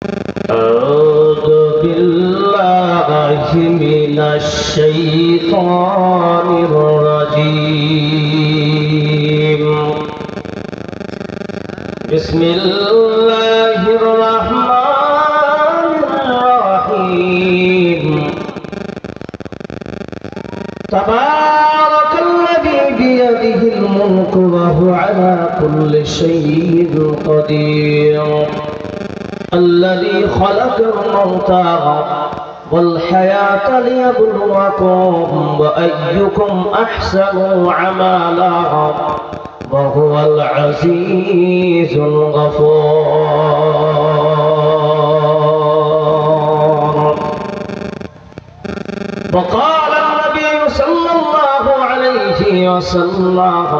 أعوذ بالله من الشيطان الرجيم. بسم الله الرحمن الرحيم. تبارك الذي بيده الملك وهو على كل شيء قدير. الذي خلق الموت والحياة ليبلوكم وأيكم أحسن عملا وهو العزيز الغفور. وقال النبي صلى الله عليه وسلم: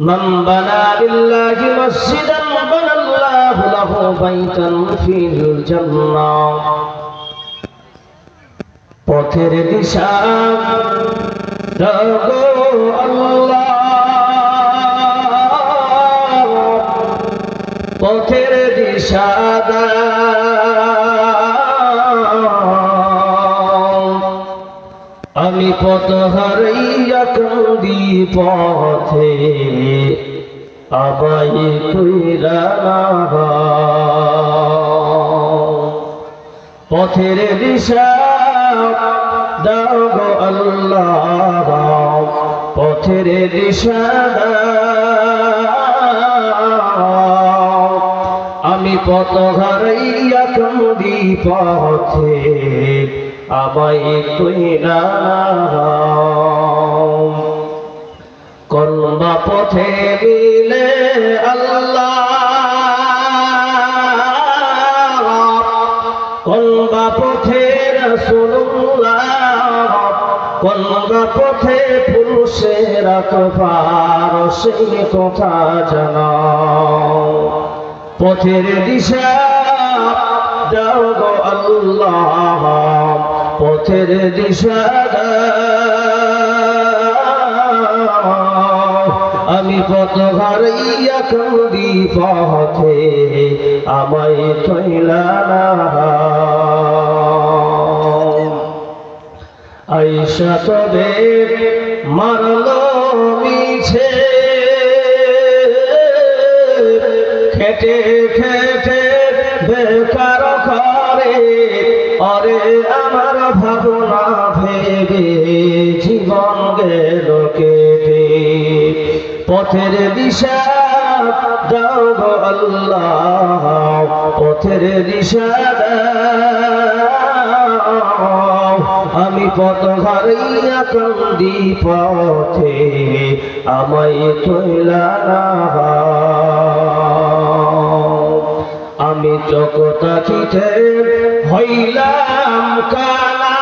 من بنى لله مسجدا بنى الله له بيتا في الجنة. পথের দিশা দাও আল্লাহ, পথের দিশা দাও। আমি পথ হারাইয়া কান্দি পথে, আমায় কইরা না পথের দিশা দাও গো আল্লাহ, পথের দিশা দাও। আমি পথ হারাইয়া কান্দি পথে, আমায় কইরা না কোনবা পথে মিলে আল্লাহ, কোনবা পথে রাসূলুল্লাহ, কোনবা পথে পুরুষের আকবার, সেই কথা জানাও। পথের দিশা দাও গো আল্লাহ, পথের দিশা দাও। আমি পথ হারাইয়া কান্দি পথে, আমায় কইলা না। আয়েশা তবে মারলো মিছে, খেটে খেটে বেকার করে, অরে আমার ভাবনা ভেবে জীবন গেল কেটে। পথের দিশা দাও গো আল্লাহ, পথের দিশা দাও। আমি পথ হারাইয়া কান্দি পথে, আমায় কইলা না। আমি চোখ তাকিতে হইলাম কানা,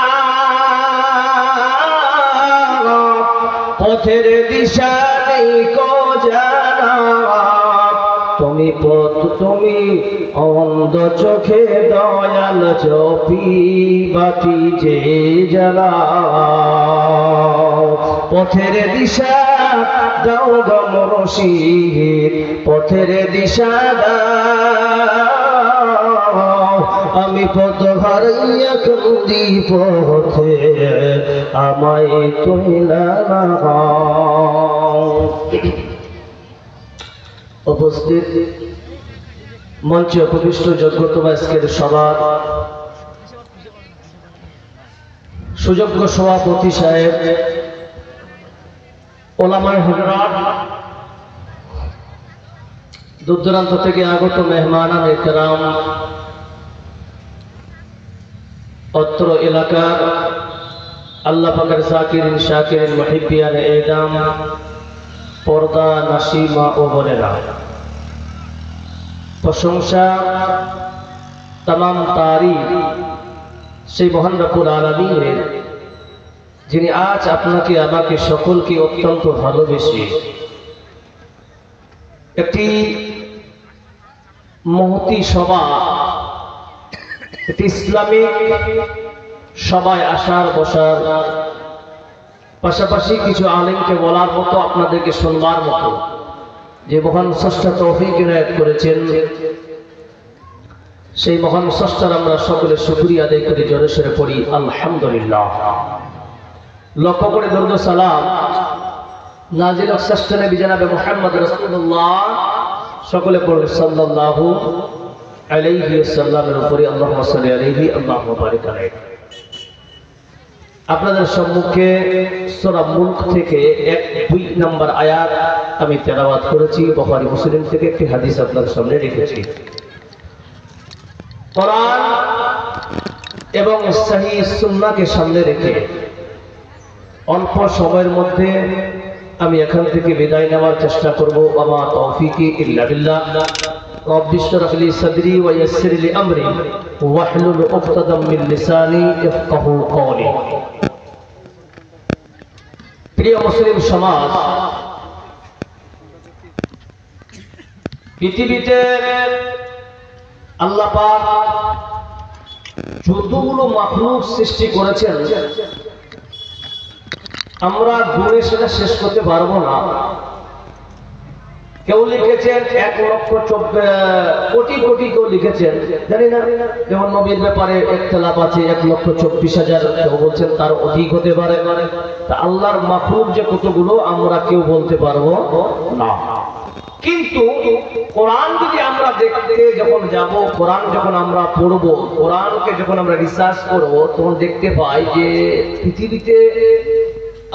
পথের দিশা নেই কো জানা। তুমি পথ তুমি অন্ধ চোখে দয়াল চোপি বাতি যে জ্বালাও। পথের দিশা দাও গো মুর্শিদ, পথের দিশা দাও। আমি পথ হারাইয়া কান্দি পথে, আমায় কইলা না। উপস্থিত মঞ্চে উপবিষ্ট যোগ্যতম আজকের সভার সুযোগ্য সভাপতি সাহেব, ওলামায়ে হযরত, দূর দূরান্ত থেকে আগত মেহমানান ইকরাম, অত্র এলাকার আল্লাহ পাকের জাকিরিন শাকিরিন মুহিব্বিয়ান এদাম, পর্দা নাসিমা ও বোনেরা, প্রশংসা তামাম তারিফ সেই মহান রব্বুল আলামিনের, যিনি আজ আপনাকে আমাকে সকলকে অত্যন্ত ভালোবেসে একটি মহতি সভা, একটি ইসলামিক সবাই আসার বসার পাশাপাশি কিছু আলেমকে বলার মতো, আপনাদেরকে শুনবার মতো যে মহান স্রষ্টা তৌফিক ইনায়েত করেছেন, সেই মহান স্রষ্টার আমরা সকলে শুকরিয়া আদায় করি, জোরে সোরে পড়ি আলহামদুলিল্লাহ। লক্ষ্য করে দরুদ ও সালাম নাজিল হোক শ্রেষ্ঠ নবী জনাবে মুহাম্মদ রাসূলুল্লাহ, সকলে পড়ুন সাল্লাল্লাহু আলাইহি ওয়াসাল্লামের উপরে আল্লাহুম্মা সাল্লি আলাইহি আল্লাহুম্মা বারিক আলাইহি। আপনাদের সম্মুখে সূরা মুলক থেকে 1-2 নম্বর আয়াত আমি তেলাওয়াত করেছি। বুখারী মুসলিম থেকে একটি হাদিস আপনাদের সামনে রেখেছি। কোরআন এবং সহিহ সুন্নাহকে সামনে রেখে অল্প সময়ের মধ্যে আমি এখান থেকে বিদায় নেওয়ার চেষ্টা করব। আমা তৌফিকি ইল্লা বিল্লাহ। রব্বি ইশরাহ লি সাদরি ওয়া ইয়াসসির লি আমরি ওয়াহলুল উকতাদাম মিন লিসানি ইফকাহু কওলি। প্রিয় মুসলিম সমাজ, পৃথিবীতে আল্লাহ পাক যতগুলো মাখলুক সৃষ্টি করেছেন আমরা গুণে সেটা শেষ করতে পারবো না। কেউ লিখেছেন 1,00,000 কোটি, কেউ লিখেছেন জানি না, যেমন নবীর ব্যাপারে ইখতিলাফ আছে 1,24,000, কেউ বলছেন তার অধিক হতে পারে। তা আল্লাহর মাখলুক যে কতগুলো আমরা কেউ বলতে পারবো না। কিন্তু কোরআন যদি আমরা দেখতে যখন যাব, কোরআন যখন আমরা পড়বো, কোরআনকে যখন আমরা রিসার্চ করবো, তখন দেখতে পাই যে পৃথিবীতে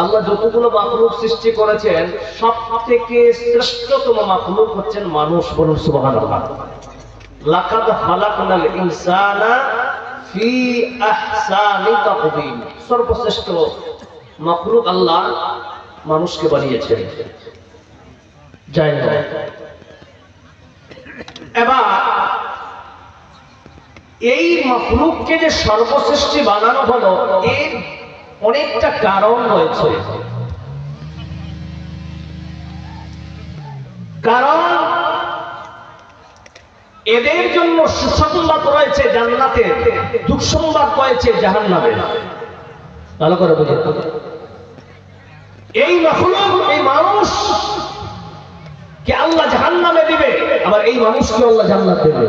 আল্লাহ যতগুলো মাখলুক সৃষ্টি করেছেন সব থেকে শ্রেষ্ঠতম মাখলুক হচ্ছেন মানুষ। বলুন সুবহানাল্লাহ। লাকাদ খালাকনাল ইনসানা ফি আহসানি তাকওয়িম। সর্বশ্রেষ্ঠ মাখলুক আল্লাহ মানুষকে বানিয়েছেন। যাই না, এবার এই মাখলুককে যে সর্বশ্রেষ্ঠ বানানো হলো, এর অনেকটা কারণ রয়েছে। কারণ এদের জন্য সুসংবাদ রয়েছে জান্নাতে, দুঃসংবাদ রয়েছে জাহান্নামে। ভালো করে বুঝে, এই মাখলুক, এই মানুষ কে আল্লাহ জাহান্নামে দিবে, আবার এই মানুষকে আল্লাহ জান্নাত দেবে।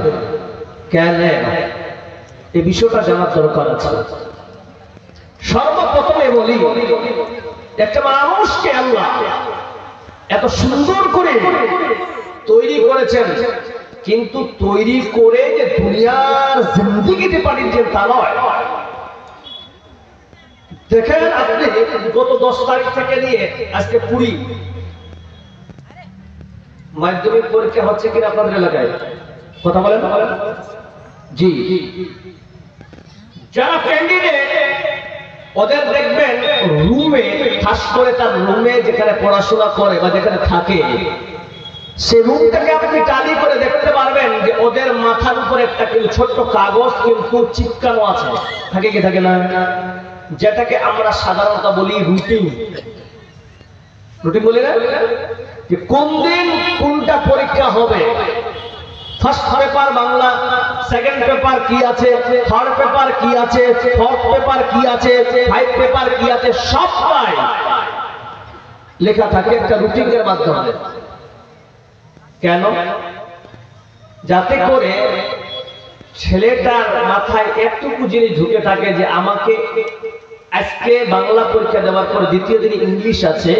কেন? এই বিষয়টা জানার দরকার আছে। সর্বপ্রথমে বলি, একটা মানুষকে আল্লাহ এত সুন্দর করে তৈরি করেছেন, কিন্তু তৈরি করে যে দুনিয়ার জিন্দেগিতে পাঠিয়েছেন তা নয়। দেখেন আপনি গত 10 তারিখ থেকে নিয়ে আজকে 20 মাধ্যমিক পরীক্ষা হচ্ছে কিনা আপনাদের এলাকায়? কথা বলেন। জি, যারা ক্যান্ডিডেট ওদের দেখবেন রুমে, খাস করে তার রুমে যেখানে পড়াশোনা করে বা যেখানে থাকে, সে রুমটাকে আপনি টালি করে দেখতে পারবেন যে ওদের মাথার উপরে একটা কিন্তু ছোট্ট কাগজ কিন্তু চিপকানো আছে। থাকে কি থাকে না? যেটাকে আমরা সাধারণত বলি রুটিন। রুটিন বলি না, যে কোন দিন কোনটা পরীক্ষা হবে। First paper Bangla, second paper কি আছে, থার্ড পেপার কি আছে, ফোর্থ পেপার কি আছে, ফাইভ পেপার কি আছে, সবটাই লেখা থাকে একটা রুটিনের মাধ্যমে। কেন? যাতে করে ছেলেটার মাথায় একটুকু জিনিস ঢুকে থাকে যে আমাকে আজকে বাংলা পরীক্ষা দেওয়ার পর দ্বিতীয় দিন ইংলিশ আছে,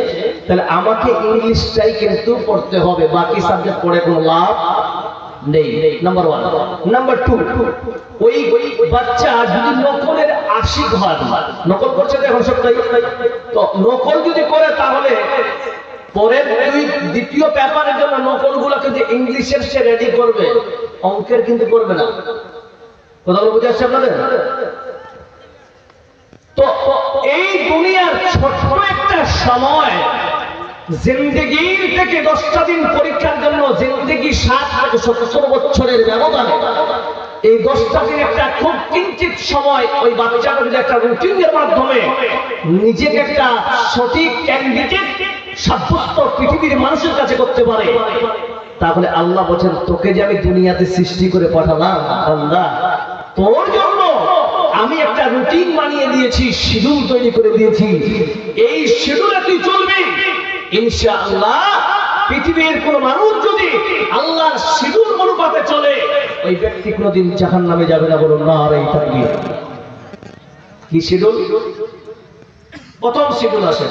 তাহলে আমাকে ইংলিশটাই কিন্তু পড়তে হবে, বাকি সাবজেক্ট পড়ে কোনো লাভ নেই। নাম্বার 1। নাম্বার 2, ওই বাচ্চা যদি নকলের আশিক হয়, নকল করছে এখন সবটাই, তো নকল যদি করে তাহলে পরের দ্বিতীয় পেপারের জন্য নকলগুলোকে যে ইংলিশের সে রেডি করবে, অঙ্কের কিন্তু করবে না। কথাগুলো বুঝে আসছে আপনাদের? তো এই দুনিয়ার ছোট্ট একটা সময়, জিন্দেগির থেকে 10টা দিন পরীক্ষার জন্য, জিন্দেগি 7 থেকে 70 বছরের ব্যবধানে এই 10টা দিন একটা খুব কিঞ্চিত সময় ওই বাচ্চাটা যদি একটা রুটিনের মাধ্যমে নিজেকে একটা সঠিক ক্যান্ডিডেট সাব্যস্ত পৃথিবীর মানুষের কাছে করতে পারে, তাহলে আল্লাহ বলেন তোকে যে আমি দুনিয়াতে সৃষ্টি করে পাঠালাম বান্দা, তোর জন্য আমি একটা রুটিন বানিয়ে দিয়েছি, শিডিউল তৈরি করে দিয়েছি। এই শিডিউলে তুই চলবি, ইনশাআল্লাহ পৃথিবীর কোন মানুষ যদি আল্লাহর শিডিউল অনুপাতে চলে ওই ব্যক্তি কোনদিন জাহান্নামে যাবে না। বলুন নারে তাকবীর। কি শিডিউল? প্রথম শিডিউল আসে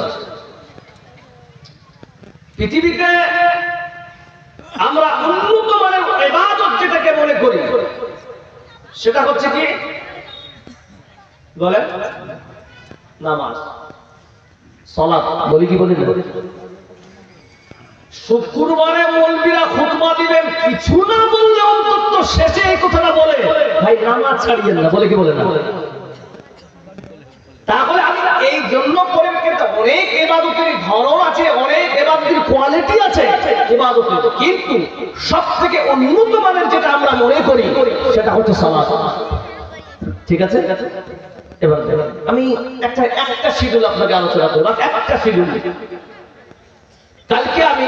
পৃথিবীতে আমরা উন্নত মানের ইবাদত যেটাকে মনে করি সেটা হচ্ছে কি বলেন? নামাজ, সালাত। বলি কি বলি? শুক্রবারে মৌলবীরা খুতবা দিবেন, কিছু না বললে অন্তত শেষে এই কথাটা বলে, ভাই নামাজ ছাড়িয়েন না। বলে কি বলে না? তাহলে আমি এই জন্য করে অনেক ইবাদতের ধরন আছে, অনেক ইবাদতের কোয়ালিটি আছে ইবাদতের, কিন্তু সবথেকে উন্নত মানের যেটা আমরা মনে করি সেটা হচ্ছে সালাত। ঠিক আছে? এবার আমি একটা শিডিউল আপনাকে আলোচনা করব। একটা শিডিউল। কালকে আমি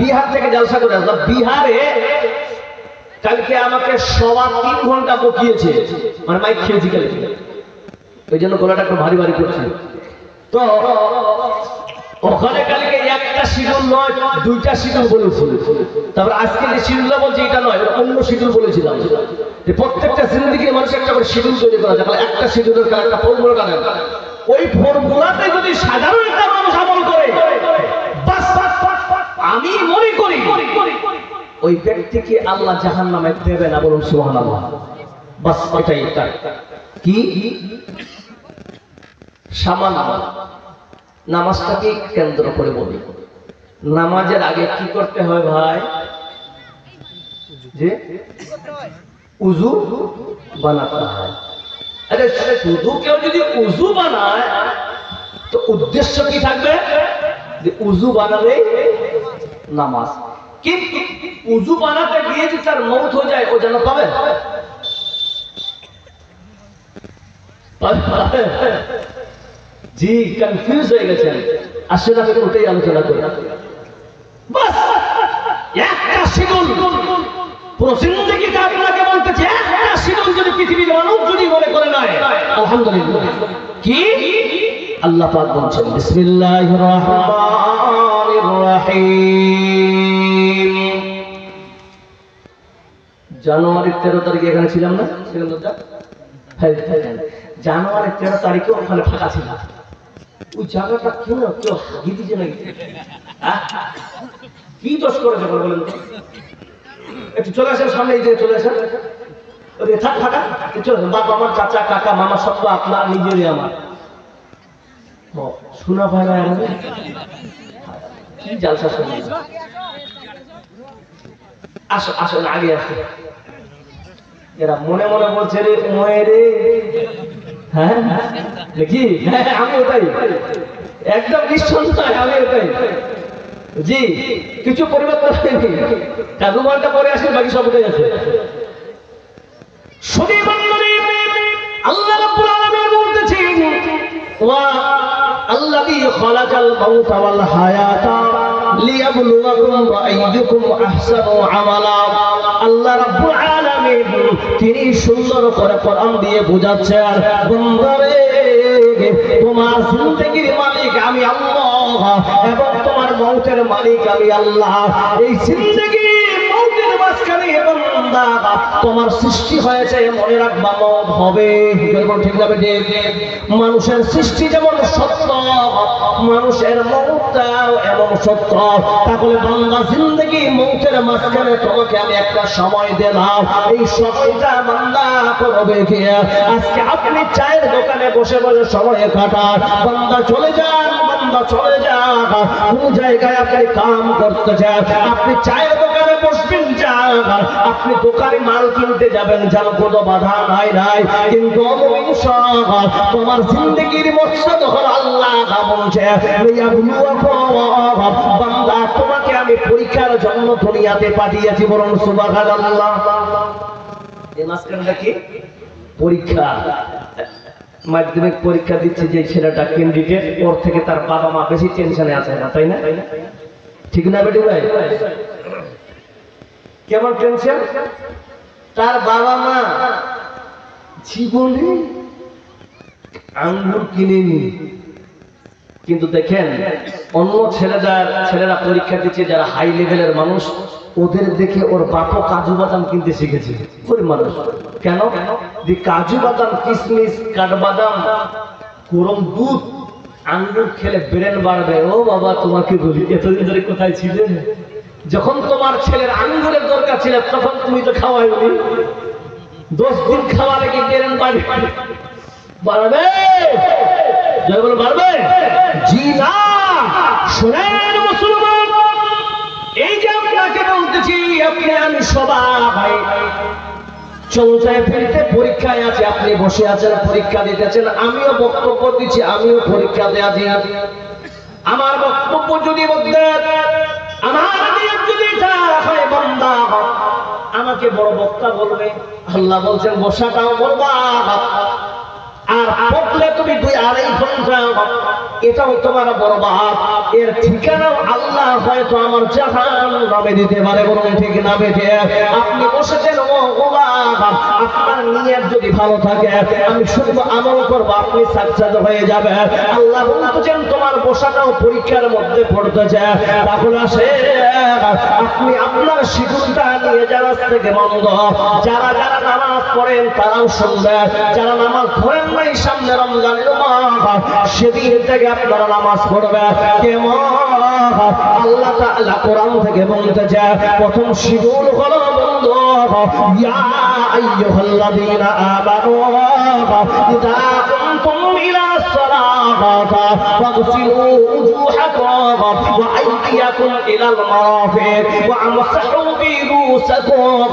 বিহার থেকে জলসা করে আসলাম। বিহারে কালকে আমাকে 3.25 ঘন্টা বকিয়েছে, মানে মাইক খেয়েছি কালকে, ওই জন্য গলাটা একটু ভারী ভারী করছে। তো ওখানে কালকে একটা শিডিউল নয়, 2টা শিডিউল বলেছিল। তারপর আজকে যে শিডিউলটা বলছি এটা নয়, অন্য শিডিউল বলেছিলাম যে প্রত্যেকটা জিন্দেগির মানুষ একটা করে শিডিউল তৈরি করা যায়। একটা শিডিউলের একটা ফর্মুলা টানেন, ওই ফর্মুলাতে যদি সাধারণ একটা মানুষ আমল করে, আমি মনে করি ওই ব্যক্তিকে আল্লাহ জাহান্নামে দেবে না। বলুন সুবহানাল্লাহ। বাস এটাই একটা কি সামান্য নামাজটাকে কেন্দ্র করে বলি। নামাজের আগে কি করতে হয় ভাই? যে উযু বানাতে হয়। আরে শুধু কেউ যদি উযু বানায় তো উদ্দেশ্য কি থাকবে? যে উযু বানালে নামাজ। কিন্তু উযু বানাতে গিয়ে যদি তার মওত হয়ে যায়, ও যেন পাবে? জি, কনফিউজ হয়ে গেছেন। আসলে আমি ওটাই আলোচনা করি। বাস একটা শিডিউল পুরো জিন্দেগিটা আপনাকে বলতেছে, একটা শিডিউল যদি পৃথিবীর মানুষ যদি মনে করে নেয়, আলহামদুলিল্লাহ। কি আল্লাহ পাক বলছেন? বিসমিল্লাহির রহমানির রহিম। জানুয়ারির 13 তারিখে এখানে ছিলাম না? জানুয়ারির 13 তারিখে ওখানে ফাঁকা ছিল। ওই জায়গাটা কেন কেউ হাগিয়ে দিচ্ছে নাকি? কি দোষ করেছে বলেন তো? একটু চলে আসেন সামনে, এই যে চলে আসেন। থাক ফাঁকা, চলে আসেন। বাপ আমার, চাচা, কাকা, মামা সব তো আপনার নিজেরই আমার। শোনা ভাই না আমাদের কি জালসা শুনে। আসো আসো, আগে আসো। এরা মনে মনে বলছে রে ওয়ে রে, হ্যাঁ দেখি, আমি ওটাই একদম নিঃসন্দেহ, আমি ওটাই। জি, কিছু পরিবর্তন হয়নি। 2 ঘন্টা পরে আসেন, বাকি সব উঠে গেছে। আল্লাহ রাব্বুল আলামিন বলতেছেন, ওয়া আল্লাযী খালাকাল মাউতা ওয়াল হায়াতা লিয়াবলুয়াকুম আইয়ুকুম আহসানু আমালা। আল্লাহ রাব্বুল আলামিন তিনি সুন্দর করে কোরআন দিয়ে বোঝাচ্ছেন, বান্দারে তোমার জিন্দেগীর মালিক আমি আল্লাহ এবং তোমার মওতের মালিক আমি আল্লাহ। এই জিন্দেগী মওতের মাঝখানে বান্দা তোমার সৃষ্টি হয়েছে, মনে রাখবা মওত হবে। ঠিক না বেটে? মানুষের সৃষ্টি যেমন সত্য, মানুষের মওতটাও এমন সত্য। তাহলে বান্দা জিন্দেগী মওতের মাঝখানে তোমাকে আমি একটা সময় দিলাম, এই সময়টা বান্দা করবে কি? আজকে আপনি চায়ের দোকানে বসে বসে সময় কাটান, বান্দা চলে যান, বান্দা চলে যান। কোন জায়গায় আপনি কাম করতে চান, আপনি চায়ের দোকানে বসবেন, যান। আপনি দোকানে মাল কিনতে যাবেন, যান, কোনো বাধা নাই। কিন্তু তোমার জিন্দেগীর মকসদ হলো আল্লাহ বলছে, বান্দা তোমাকে আমি পরীক্ষার জন্য দুনিয়াতে পাঠিয়েছি। বলুন সুবহানাল্লাহ। এই মাঝখানটা কি? পরীক্ষা। মাধ্যমিক পরীক্ষা দিচ্ছে যে ছেলেটা ক্যান্ডিডেট, ওর থেকে তার বাবা মা বেশি টেনশনে আছে না, তাই না? ঠিক না বেটি ভাই? কেমন টেনশন? তার বাবা মা জীবনে আঙ্গুর কিনে নি, কিন্তু দেখেন অন্য ছেলেরা পরীক্ষা দিচ্ছে যারা হাই লেভেলের মানুষ, ওদের দেখে ওর বাপও কাজু বাদাম কিনতে শিখেছে। গরিব মানুষ কেন? যে কাজু বাদাম, কিশমিশ, কাঠবাদাম, গরম দুধ, আঙ্গুর খেলে ব্রেন বাড়বে। ও বাবা তোমাকে বলি, এতদিন ধরে কোথায় ছিলে? যখন তোমার ছেলের আঙ্গুরের দরকার ছিল তখন তুমি তো খাওয়াইনি। 10 দিন খাওয়ালে কি ব্রেন বাড়বে? বাড়বে? জি না। শোনেন মুসলমান, এই যে আপনাকে বলতেছি, আপনি আমি সবাই চলতে ফিরতে পরীক্ষায় আছে। আপনি বসে আছেন, পরীক্ষা দিতেছেন, আমিও বক্তব্য দিচ্ছি, আমিও পরীক্ষা দেয়া দিই। আমার বক্তব্য যদি বলতে, আমার নিয়ত যদি হয় বান্দা আমাকে বড় বক্তা বলবে, আল্লাহ বলছেন বসাটাও বলবা, আর পড়লে তুমি 2-2.5 ঘন্টা, এটাও তোমার বরবাদ। এর ঠিকানাও আল্লাহ হয়তো আমার জাহান্নামে দিতে পারে। বলুন ঠিক না বেঠে? আপনি বসেছেন, আপনার নিয়ত যদি ভালো থাকে, আমি শুধু আমল করবো, আপনি সাকসেস হয়ে যাবে। আল্লাহ বলতেছেন তোমার বসাটাও পরীক্ষার মধ্যে পড়তেছে। তাহলে আসে আপনি আপনার শিশুটা নিয়ে যাওয়ার থেকে মন্দ। যারা যারা নামাজ পড়েন তারাও শুনবে, যারা নামাজ পড়েন নাই সামনে রমজানের মাস, সেদিন থেকে আপনারা নামাজ পড়বে। কেমন? আল্লাহ তাআলা কোরআন থেকে বলতেছে, প্রথম শিডিউল হলো বন্ধু, ইয়া আইয়ুহাল্লাযীনা আমানু ইযা কুমতুম ইলা সালাতি ফাগসিলু উজুহাকুম ওয়া আইদিয়াকুম ইলাল মারাফিক ওয়া আমসাহু বিরুসাকুম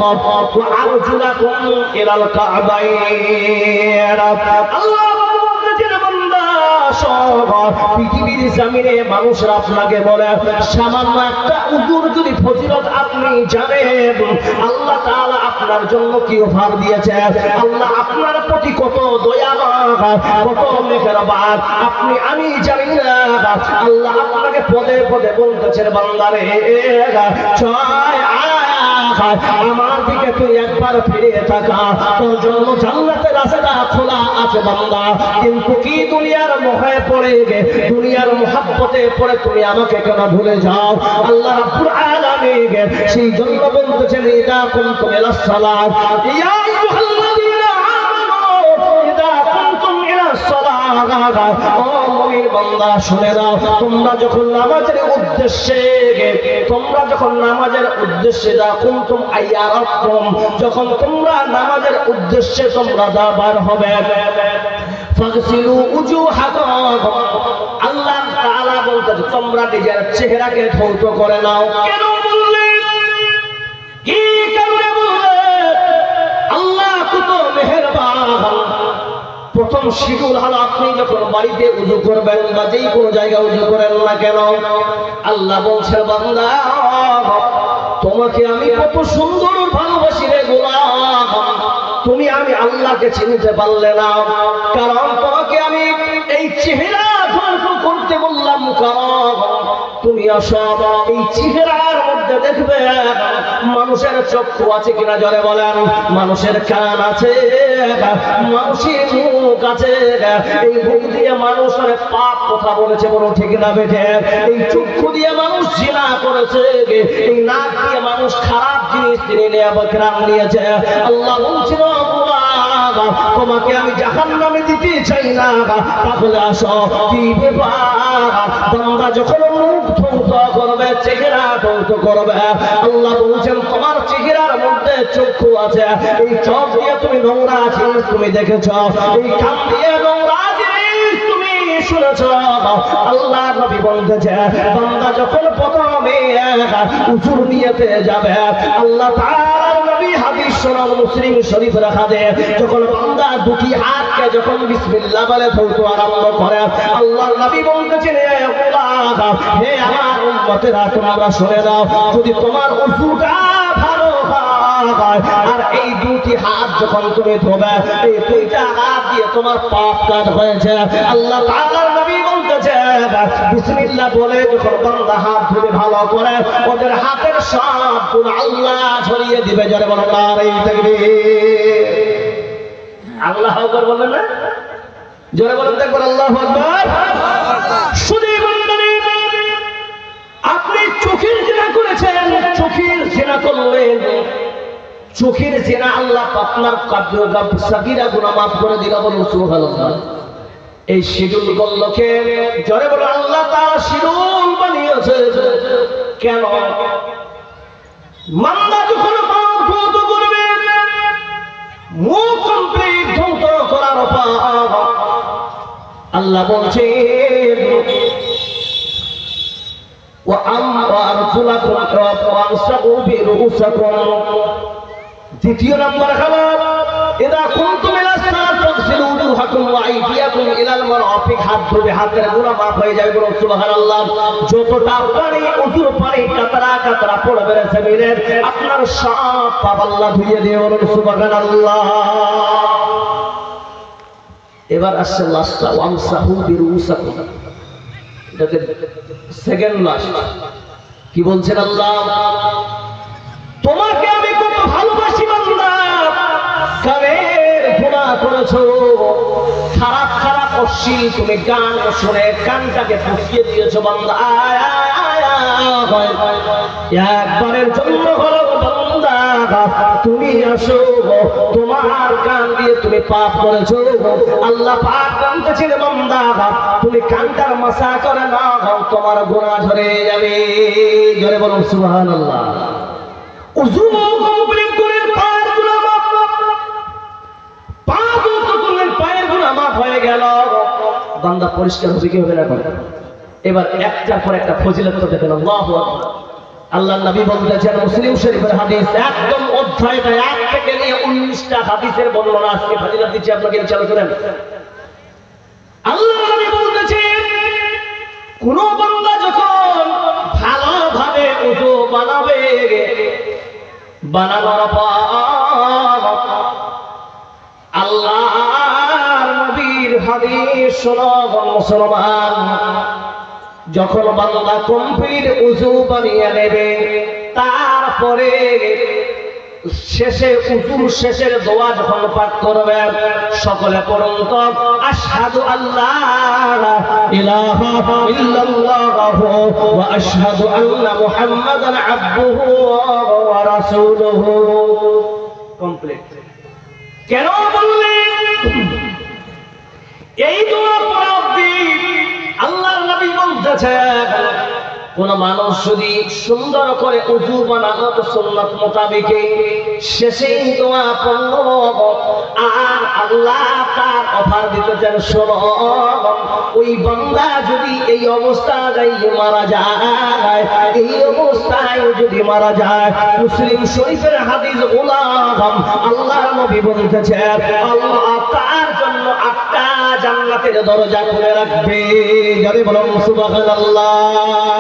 ওয়া আরজুলাকুম ইলাল কা'বাইন। আল্লাহ বলতেছেন বান্দা পৃথিবীর জমিনে মানুষরা আপনাকে বলে সামান্য একটা উজুর যদি ফজিলত আপনি জানেন, আল্লাহ তাআলা আপনার জন্য কি উপহার দিয়েছে, আল্লাহ আপনার প্রতি কত দয়াবান, কত মেহেরবান, আপনি আমি জানি না। আল্লাহ আপনাকে পদে পদে বলতেছেন বান্দারে ছয় আমার দিকে তুই একবার ফিরে থাকা, তোর জন্য জান্নাতের রাস্তা খোলা আছে বান্দা। কিন্তু কি দুনিয়ার মোহে পড়ে গে, দুনিয়ার মুহাব্বতে পড়ে তুমি আমাকে কেন ভুলে যাও? আল্লাহ রাব্বুল আলামিন সেই জন্য বলতেছেন ইদা কুনতুম ইলাস সালাত ইয়া আইয়ুহাল্লাযীনা আমানু ইদা কুনতুম ইলাস সালাত। ও মুমিন বান্দা শুনে নাও, তোমরা যখন নামাজের উদ্দেশ্যে যা কুনতুম আইয়ারাতুম, যখন তোমরা নামাজের উদ্দেশ্যে তোমরা বার হবে, ফাগসিলু উজুহাকুম, আল্লাহ তাআলা বলতেছে তোমরা নিজের চেহারাকে ধৌত করে নাও। কেন বললেন? কি কারণে বললেন? আল্লাহ কত মেহেরবান। প্রথম শিডিউল হলো আপনি যখন বাড়িতে উযু করবেন বা যেই কোনো জায়গায় উযু করেন না কেন, আল্লাহ বলছে বান্দা তোমাকে আমি কত সুন্দর ভালোবাসি রে গোলাম, তুমি আমি আল্লাহকে চিনতে পারলে না, কারণ তোমাকে আমি এই চেহারা ধ্বংস করতে বললাম। কারণ তুমি আসো, এই চেহারার মধ্যে দেখবে মানুষের চক্ষু আছে কিনা জোরে বলেন, মানুষের কান আছে, মানুষের মুখ আছে, এই মুখ দিয়ে মানুষের পাপ কথা বলেছে, বলো ঠিক না বেঠে? এই চক্ষু দিয়ে মানুষ জিনা করেছে, এই নাক দিয়ে মানুষ খারাপ জিনিস নিয়েছে। আল্লাহ বলছিল তোমাকে আমি জাহান্নামে দিতে চাই না, তাহলে আসো। কি ব্যাপার? তোমরা যখন মুখ ধৌত করবে, চেহারা ধৌত করবে, আল্লাহ বলছেন তোমার চেহারার মধ্যে চক্ষু আছে, এই চোখ দিয়ে তুমি নোংরা জিনিস তুমি দেখেছ, এই কান দিয়ে নোংরা জিনিস তুমি শুনেছ। আল্লাহ নবী বলতেছে বান্দা যখন প্রথমে উজুর নিয়েতে যাবে, আল্লাহ তাআলার নবী হাদিস শোনান মুসলিম শরীফ রাখা দেয়, যখন বান্দা দুটি হাতকে যখন বিসমিল্লাহ বলে ধরতে আরম্ভ করে, আল্লাহর নবী বলতেছেন হে আমার উম্মতেরা তোমরা শুনে নাও, যদি তোমার উজুটা ভালো আর এই দুটি হাত যখন তুমি ধোবে, এই দুইটা হাত দিয়ে তোমার পাপ কাজ হয়েছে, আল্লাহ তাআলার নবী বলতেছে বিসমিল্লাহ বলে যখন বান্দা হাত ধুবে ভালো করে, ওদের হাতের সব গুণ আল্লাহ ছড়িয়ে দিবে। যারা বলো নারে তাকবীর, আল্লাহু আকবার বলবেন না? জোরে বলেন দেখবেন আল্লাহু আকবার। শুধু বান্দারে আপনি চোখের জিনা করেছেন, চোখের জিনা করলেন, চোখের জিনা আল্লাহ আপনার সাগীরা গুনাহ মাফ করে দিল, বলুন সুবহানাল্লাহ। এই শিডিউল করলো কে? জোরে বলেন আল্লাহ তাআলা শিডিউল বানিয়েছে কেন? বান্দা যখন পাপ করবে, মুখ কমপ্লিট ধ্বংস করার পর আল্লাহ বলছেন দ্বিতীয় নম্বর খাবার, ইদা কুনতুম ইলা সালাত ফাগসিলু উজুহাকুম ওয়া আইদিয়াকুম ইলাল মারাফিক, হাত ধুবে, হাতের গুনাহ মাফ হয়ে যাবে, বলুন সুবহানাল্লাহ। যতটা পানি ওযুর পানি কাতরা কাতরা পড়বে জমিনের, আপনার সব পাপ আল্লাহ ধুইয়ে দিয়ে, বলুন সুবহানাল্লাহ। এবার আসছে লাস্টটা, ওয়ামসাহু বিরুসাকুম, এটাতে সেকেন্ড লাস্ট। কি বলছেন আল্লাহ? তোমাকে আমি কত ভালোবাসি বান্দা, কানের গুনাহ করেছো, খারাপ খারাপ অশ্লীল তুমি গান শুনে কানটাকে ফুসিয়ে দিয়েছো বান্দা। একবারের জন্য হলো বান্দা তুমি আসো, তোমার কান দিয়ে তুমি পাপ করেছো, আল্লাহ পাক জানতেছেন বান্দা তুমি কানটার মাসা করে না, তোমার গুনাহ ঝরে যাবে। জোরে বলুন সুবহানাল্লাহ। উযু কমপ্লিট করে পায়ের গুনাহ মাফ, পা ধুতে করলেন পায়ের গুনাহ মাফ হয়ে গেল, বান্দা পরিষ্কার হবে কি হবে না? এবার একটার পর একটা ফজিলত তো দেখেন, আল্লাহু আকবার। আল্লাহর নবী বলতেছেন, মুসলিম শরীফের হাদিস, একদম অধ্যায়টা 1 থেকে নিয়ে 19টা হাদিসের বর্ণনা আজকে ফজিলত দিচ্ছি আপনাকে, ইনশাআল্লাহ শুনেন। আল্লাহর নবী বলতেছেন, কোন বান্দা যখন ভালোভাবে ওযু বানাবে, বানানোর পর আল্লাহর নবীর হাদিস শোনো মুসলমান, যখন বান্দা কমপ্লিট ওযু বানিয়ে নেবে, তারপরে শেষে উযুর শেষের দোয়া যখন পাঠ করবে, সকলে পড়ুন তো, আশহাদু আল্লা ইলাহা ইল্লাল্লাহু ওয়া আশহাদু আন্না মুহাম্মাদান আবদুহু ওয়া রাসূলুহু। কমপ্লিট। কেন বললেন? এই দোয়া পড়া অবধি আল্লাহর নবী বলতেছেন, কোন মানুষ যদি সুন্দর করে ওযু বানানো সুন্নাত মোতাবেকে শেষে দোয়া পড়ল, আর আল্লাহ তার অফার দিতেছেন, শোনো ওই বান্দা যদি এই অবস্থায় মারা যায়, এই অবস্থায় যদি মারা যায়, মুসলিম শরীফের হাদিস গোলাম, আল্লাহর নবী বলতেছেন আল্লাহ তার জন্য 8টা জান্নাতের দরজা খুলে রাখবে। যাবে বলুন সুবহানাল্লাহ।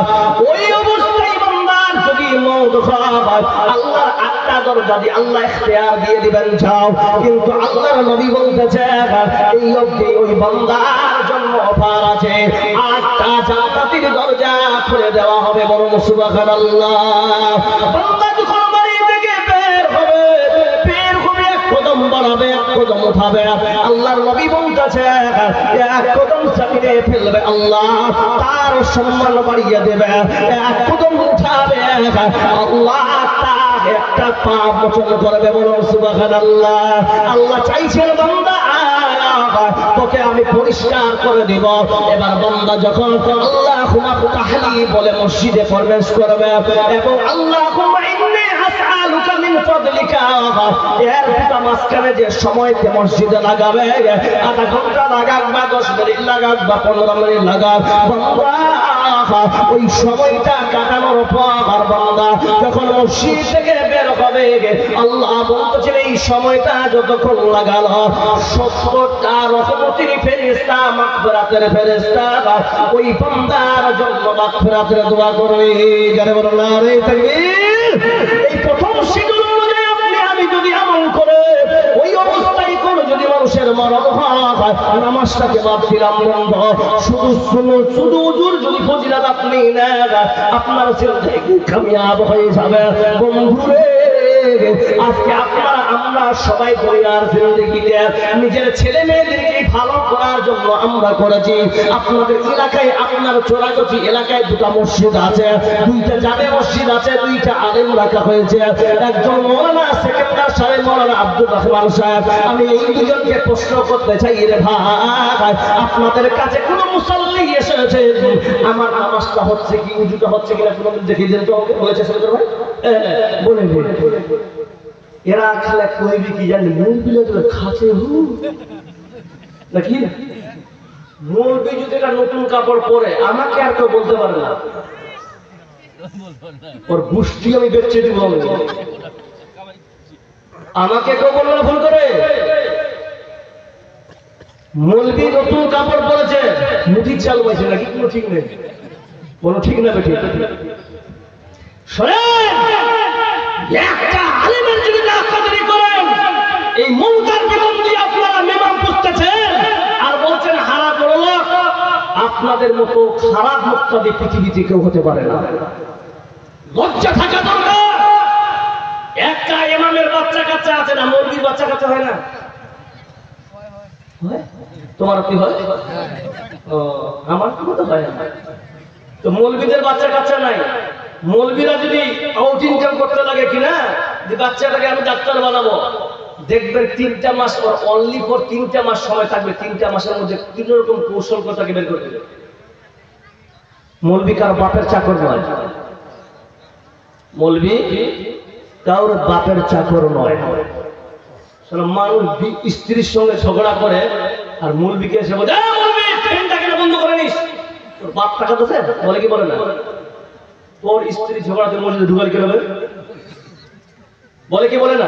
ওই অবস্থায় বান্দার যদি মওত হয়, আল্লাহ 8টা দরজা দিয়ে আল্লাহ ইখতিয়ার দিয়ে দিবেন, যাও। কিন্তু আল্লাহর নবী বলতেছেন এই অবধি ওই বান্দার জন্য অফার আছে, 8টা জান্নাতের দরজা খুলে দেওয়া হবে, বলুন সুবহানাল্লাহ। বান্দা যখন বাড়ি থেকে বের হবে, এক কদম বাড়াবে, এক কদম উঠাবে, আল্লাহর নবী বলতেছে এক কদম সামনে ফেলবে, আল্লাহ তার সম্মান বাড়িয়ে দেবে, এক কদম উঠাবে, আল্লাহ তার একটা পা মোচন করবে, বলুন সুবহানাল্লাহ। আল্লাহ চাইছেন বান্দা তোকে আমি পরিষ্কার করে দিব। এবার বান্দা যখন আল্লাহুম্মা তাহলি বলে মসজিদে প্রবেশ করবে এবং আল্লাহুম্মা ইন্নী আসআলুকা মিন ফাদলিকা, এর পিতা মাঝখানে যে সময়তে মসজিদে লাগাবে, আধা ঘন্টা লাগাক বা 10 মিনিট লাগাক বা 15 মিনিট লাগাক, বান্দা ওই সময়টা কাটানোর পর বান্দা যখন মসজিদ থেকে বের হবে, আল্লাহ বলতেছেন এই সময়টা যতক্ষণ লাগালো 70টা রহমতের ফেরেশতা, মাগফিরাতের ফেরেশতা ওই বান্দার জন্য মাগফিরাতের দোয়া করবে। যারা বলেন নারে তাকবীর। এই প্রথম শিডিউল অনুযায়ী আপনি আমি যদি আমল করে ওই অবস্থায় কোন যদি মানুষের মরণ হয়, নামাজটাকে বাদ দিলাম বন্ধ, শুধু ওযুর যদি ফজিলত আপনি নেন, আপনার জিন্দেগি কামিয়াব হয়ে যাবে। বন্ধুরে আজকে আপনারা আমরা সবাই পরিবার জিন্দেগিতে নিজের ছেলে মেয়েদেরকে ভালো করার জন্য আমরা করেছি। আপনাদের এলাকায় আপনার চোরাগতি এলাকায় দুটো মসজিদ আছে, দুইটা জামে মসজিদ আছে, দুইটা আলেম রাখা হয়েছে, একজন মৌলানা সেকেন্ডার সাহেব মৌলানা আব্দুর রহমান সাহেব। আমি এই দুজনকে প্রশ্ন করতে চাই, রে ভাই আপনাদের কাছে কোন মুসল্লি এসেছে আমার নামাজটা হচ্ছে কি উজুটা হচ্ছে কিনা কোনদিন দেখিয়ে দেন তো? ওকে বলেছে সেকেন্ডার ভাই, বলে এরা খেলা কইবি কি জানি মৌলবি খাচ্ছে নাকি? মৌলবি যদি একটা নতুন কাপড় পরে আমাকে আর কেউ বলতে পারে না, ওর গোষ্ঠী আমি বেচে দিব। আমাকে কেউ বলবে না ভুল করে। মৌলবি নতুন কাপড় পরেছে, মুঠির চাল পাইছে নাকি? কোনো ঠিক নেই, কোনো ঠিক না বেঠিক। একটা আলেমের যদি নাস্তাদারি করেন, এই মুনকার বেতন দিয়ে আপনারা মেমাম পুষতেছেন আর বলছেন হারা করল। আপনাদের মতো খারাপ মুক্তাদি পৃথিবীতে কেউ হতে পারে না। লজ্জা থাকা দরকার। একটা ইমামের বাচ্চা কাচ্চা আছে না, মৌলবীর বাচ্চা কাচ্চা হয় না? তোমার কি হয়? আমার তো হয় না। তো মৌলবীদের বাচ্চা কাচ্চা নাই। মৌলবীরা যদি আউট ইনকাম করতে লাগে কিনা যে বাচ্চাটাকে আমি ডাক্তার বানাবো, দেখবেন 3টা মাস পর, অনলি ফর 3টা মাস সময় থাকবে, 3টা মাসের মধ্যে তিন রকম কৌশল কথাকে বের করে দেবে। মৌলবী কারো বাপের চাকর নয়, মৌলবী কারোর বাপের চাকর নয়। মানুষ স্ত্রীর সঙ্গে ঝগড়া করে আর মৌলবীকে এসে বলে ফ্যানটা কেন বন্ধ করে নিস, তোর বাপ টাকা তো বলে কি বলে না? তোর স্ত্রী ঝগড়াতে মসজিদে ঢুকাল কি হবে, বলে কি বলে না?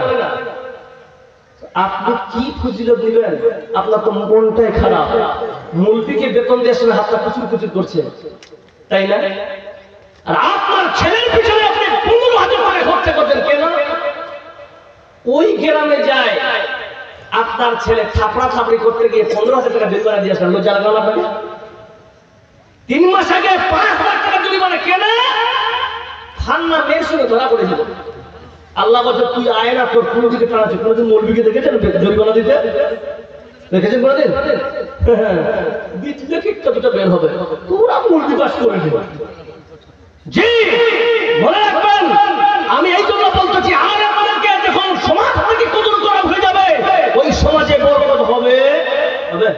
আপনি কি ফজিলত দিবেন? আপনার তো মনটাই খারাপ। মৌলবীকে বেতন দিয়ে আসলে হাতটা কুচুর কুচুর করছে, তাই না? আর আপনার ছেলের পিছনে আপনি 15,000 টাকা খরচা করছেন কেন? ওই গ্রামে যায় আপনার ছেলে থাপড়া থাপড়ি করতে গিয়ে 15,000 টাকা বিল করে দিয়ে আসলেন, লজ্জা লাগলো না আপনাকে? 3 মাস আগে 5,000 টাকা জরিমানা কেন? থান্না মেয়ের সঙ্গে ধরা পড়েছিল। আল্লাহ বলছে তুই আয় না, তোর কোনো দিকে টানাচ্ছে। কোনোদিন মৌলবীকে দেখেছেন জরিমানা দিতে? দেখেছেন কোনোদিন? দুটা বের হবে, তোরা মৌলবী পাস করে দিবে। জি মনে রাখবেন, আমি এই জন্য বলতেছি, আর আমাদেরকে যখন সমাজ থেকে কদর করা হয়ে যাবে, ওই সমাজে বরকত হবে। হবে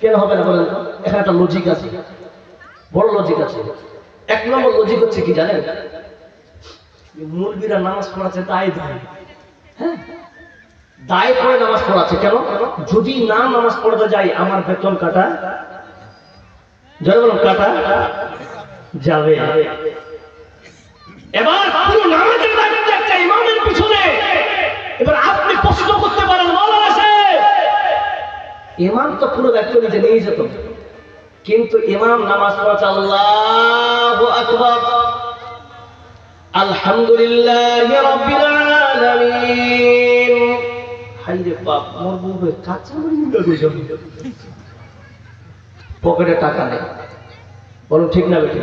কেন হবে না বলেন? এখানে একটা লজিক আছে, বড় লজিক আছে। 1 নম্বর লজিক হচ্ছে কি জানেন? মুরব্বীরা নামাজ পড়াচ্ছে দায় দায়, হ্যাঁ দায় করে নামাজ পড়াচ্ছে। কেন? যদি না নামাজ পড়াতে যাই আমার বেতন কাটা যাবে, কাটা যাবে। এবার পুরো নামাজের দায়িত্ব একটা ইমামের পিছনে। এবার আপনি প্রশ্ন করতে পারেন, মাওলানা সাহেব ইমাম তো পুরো দায়িত্ব নিজে নিয়ে যেত, কিন্তু ইমাম নামাজ পড়াচ্ছে আল্লাহু আকবার, আলহামদুলিল্লাহি রাব্বিল আলামিন। হাইরে বাপ, মোর বউকে কাঁচা মুড়ি কইছো, পকেটে টাকা নেই। বলো ঠিক না বেটি?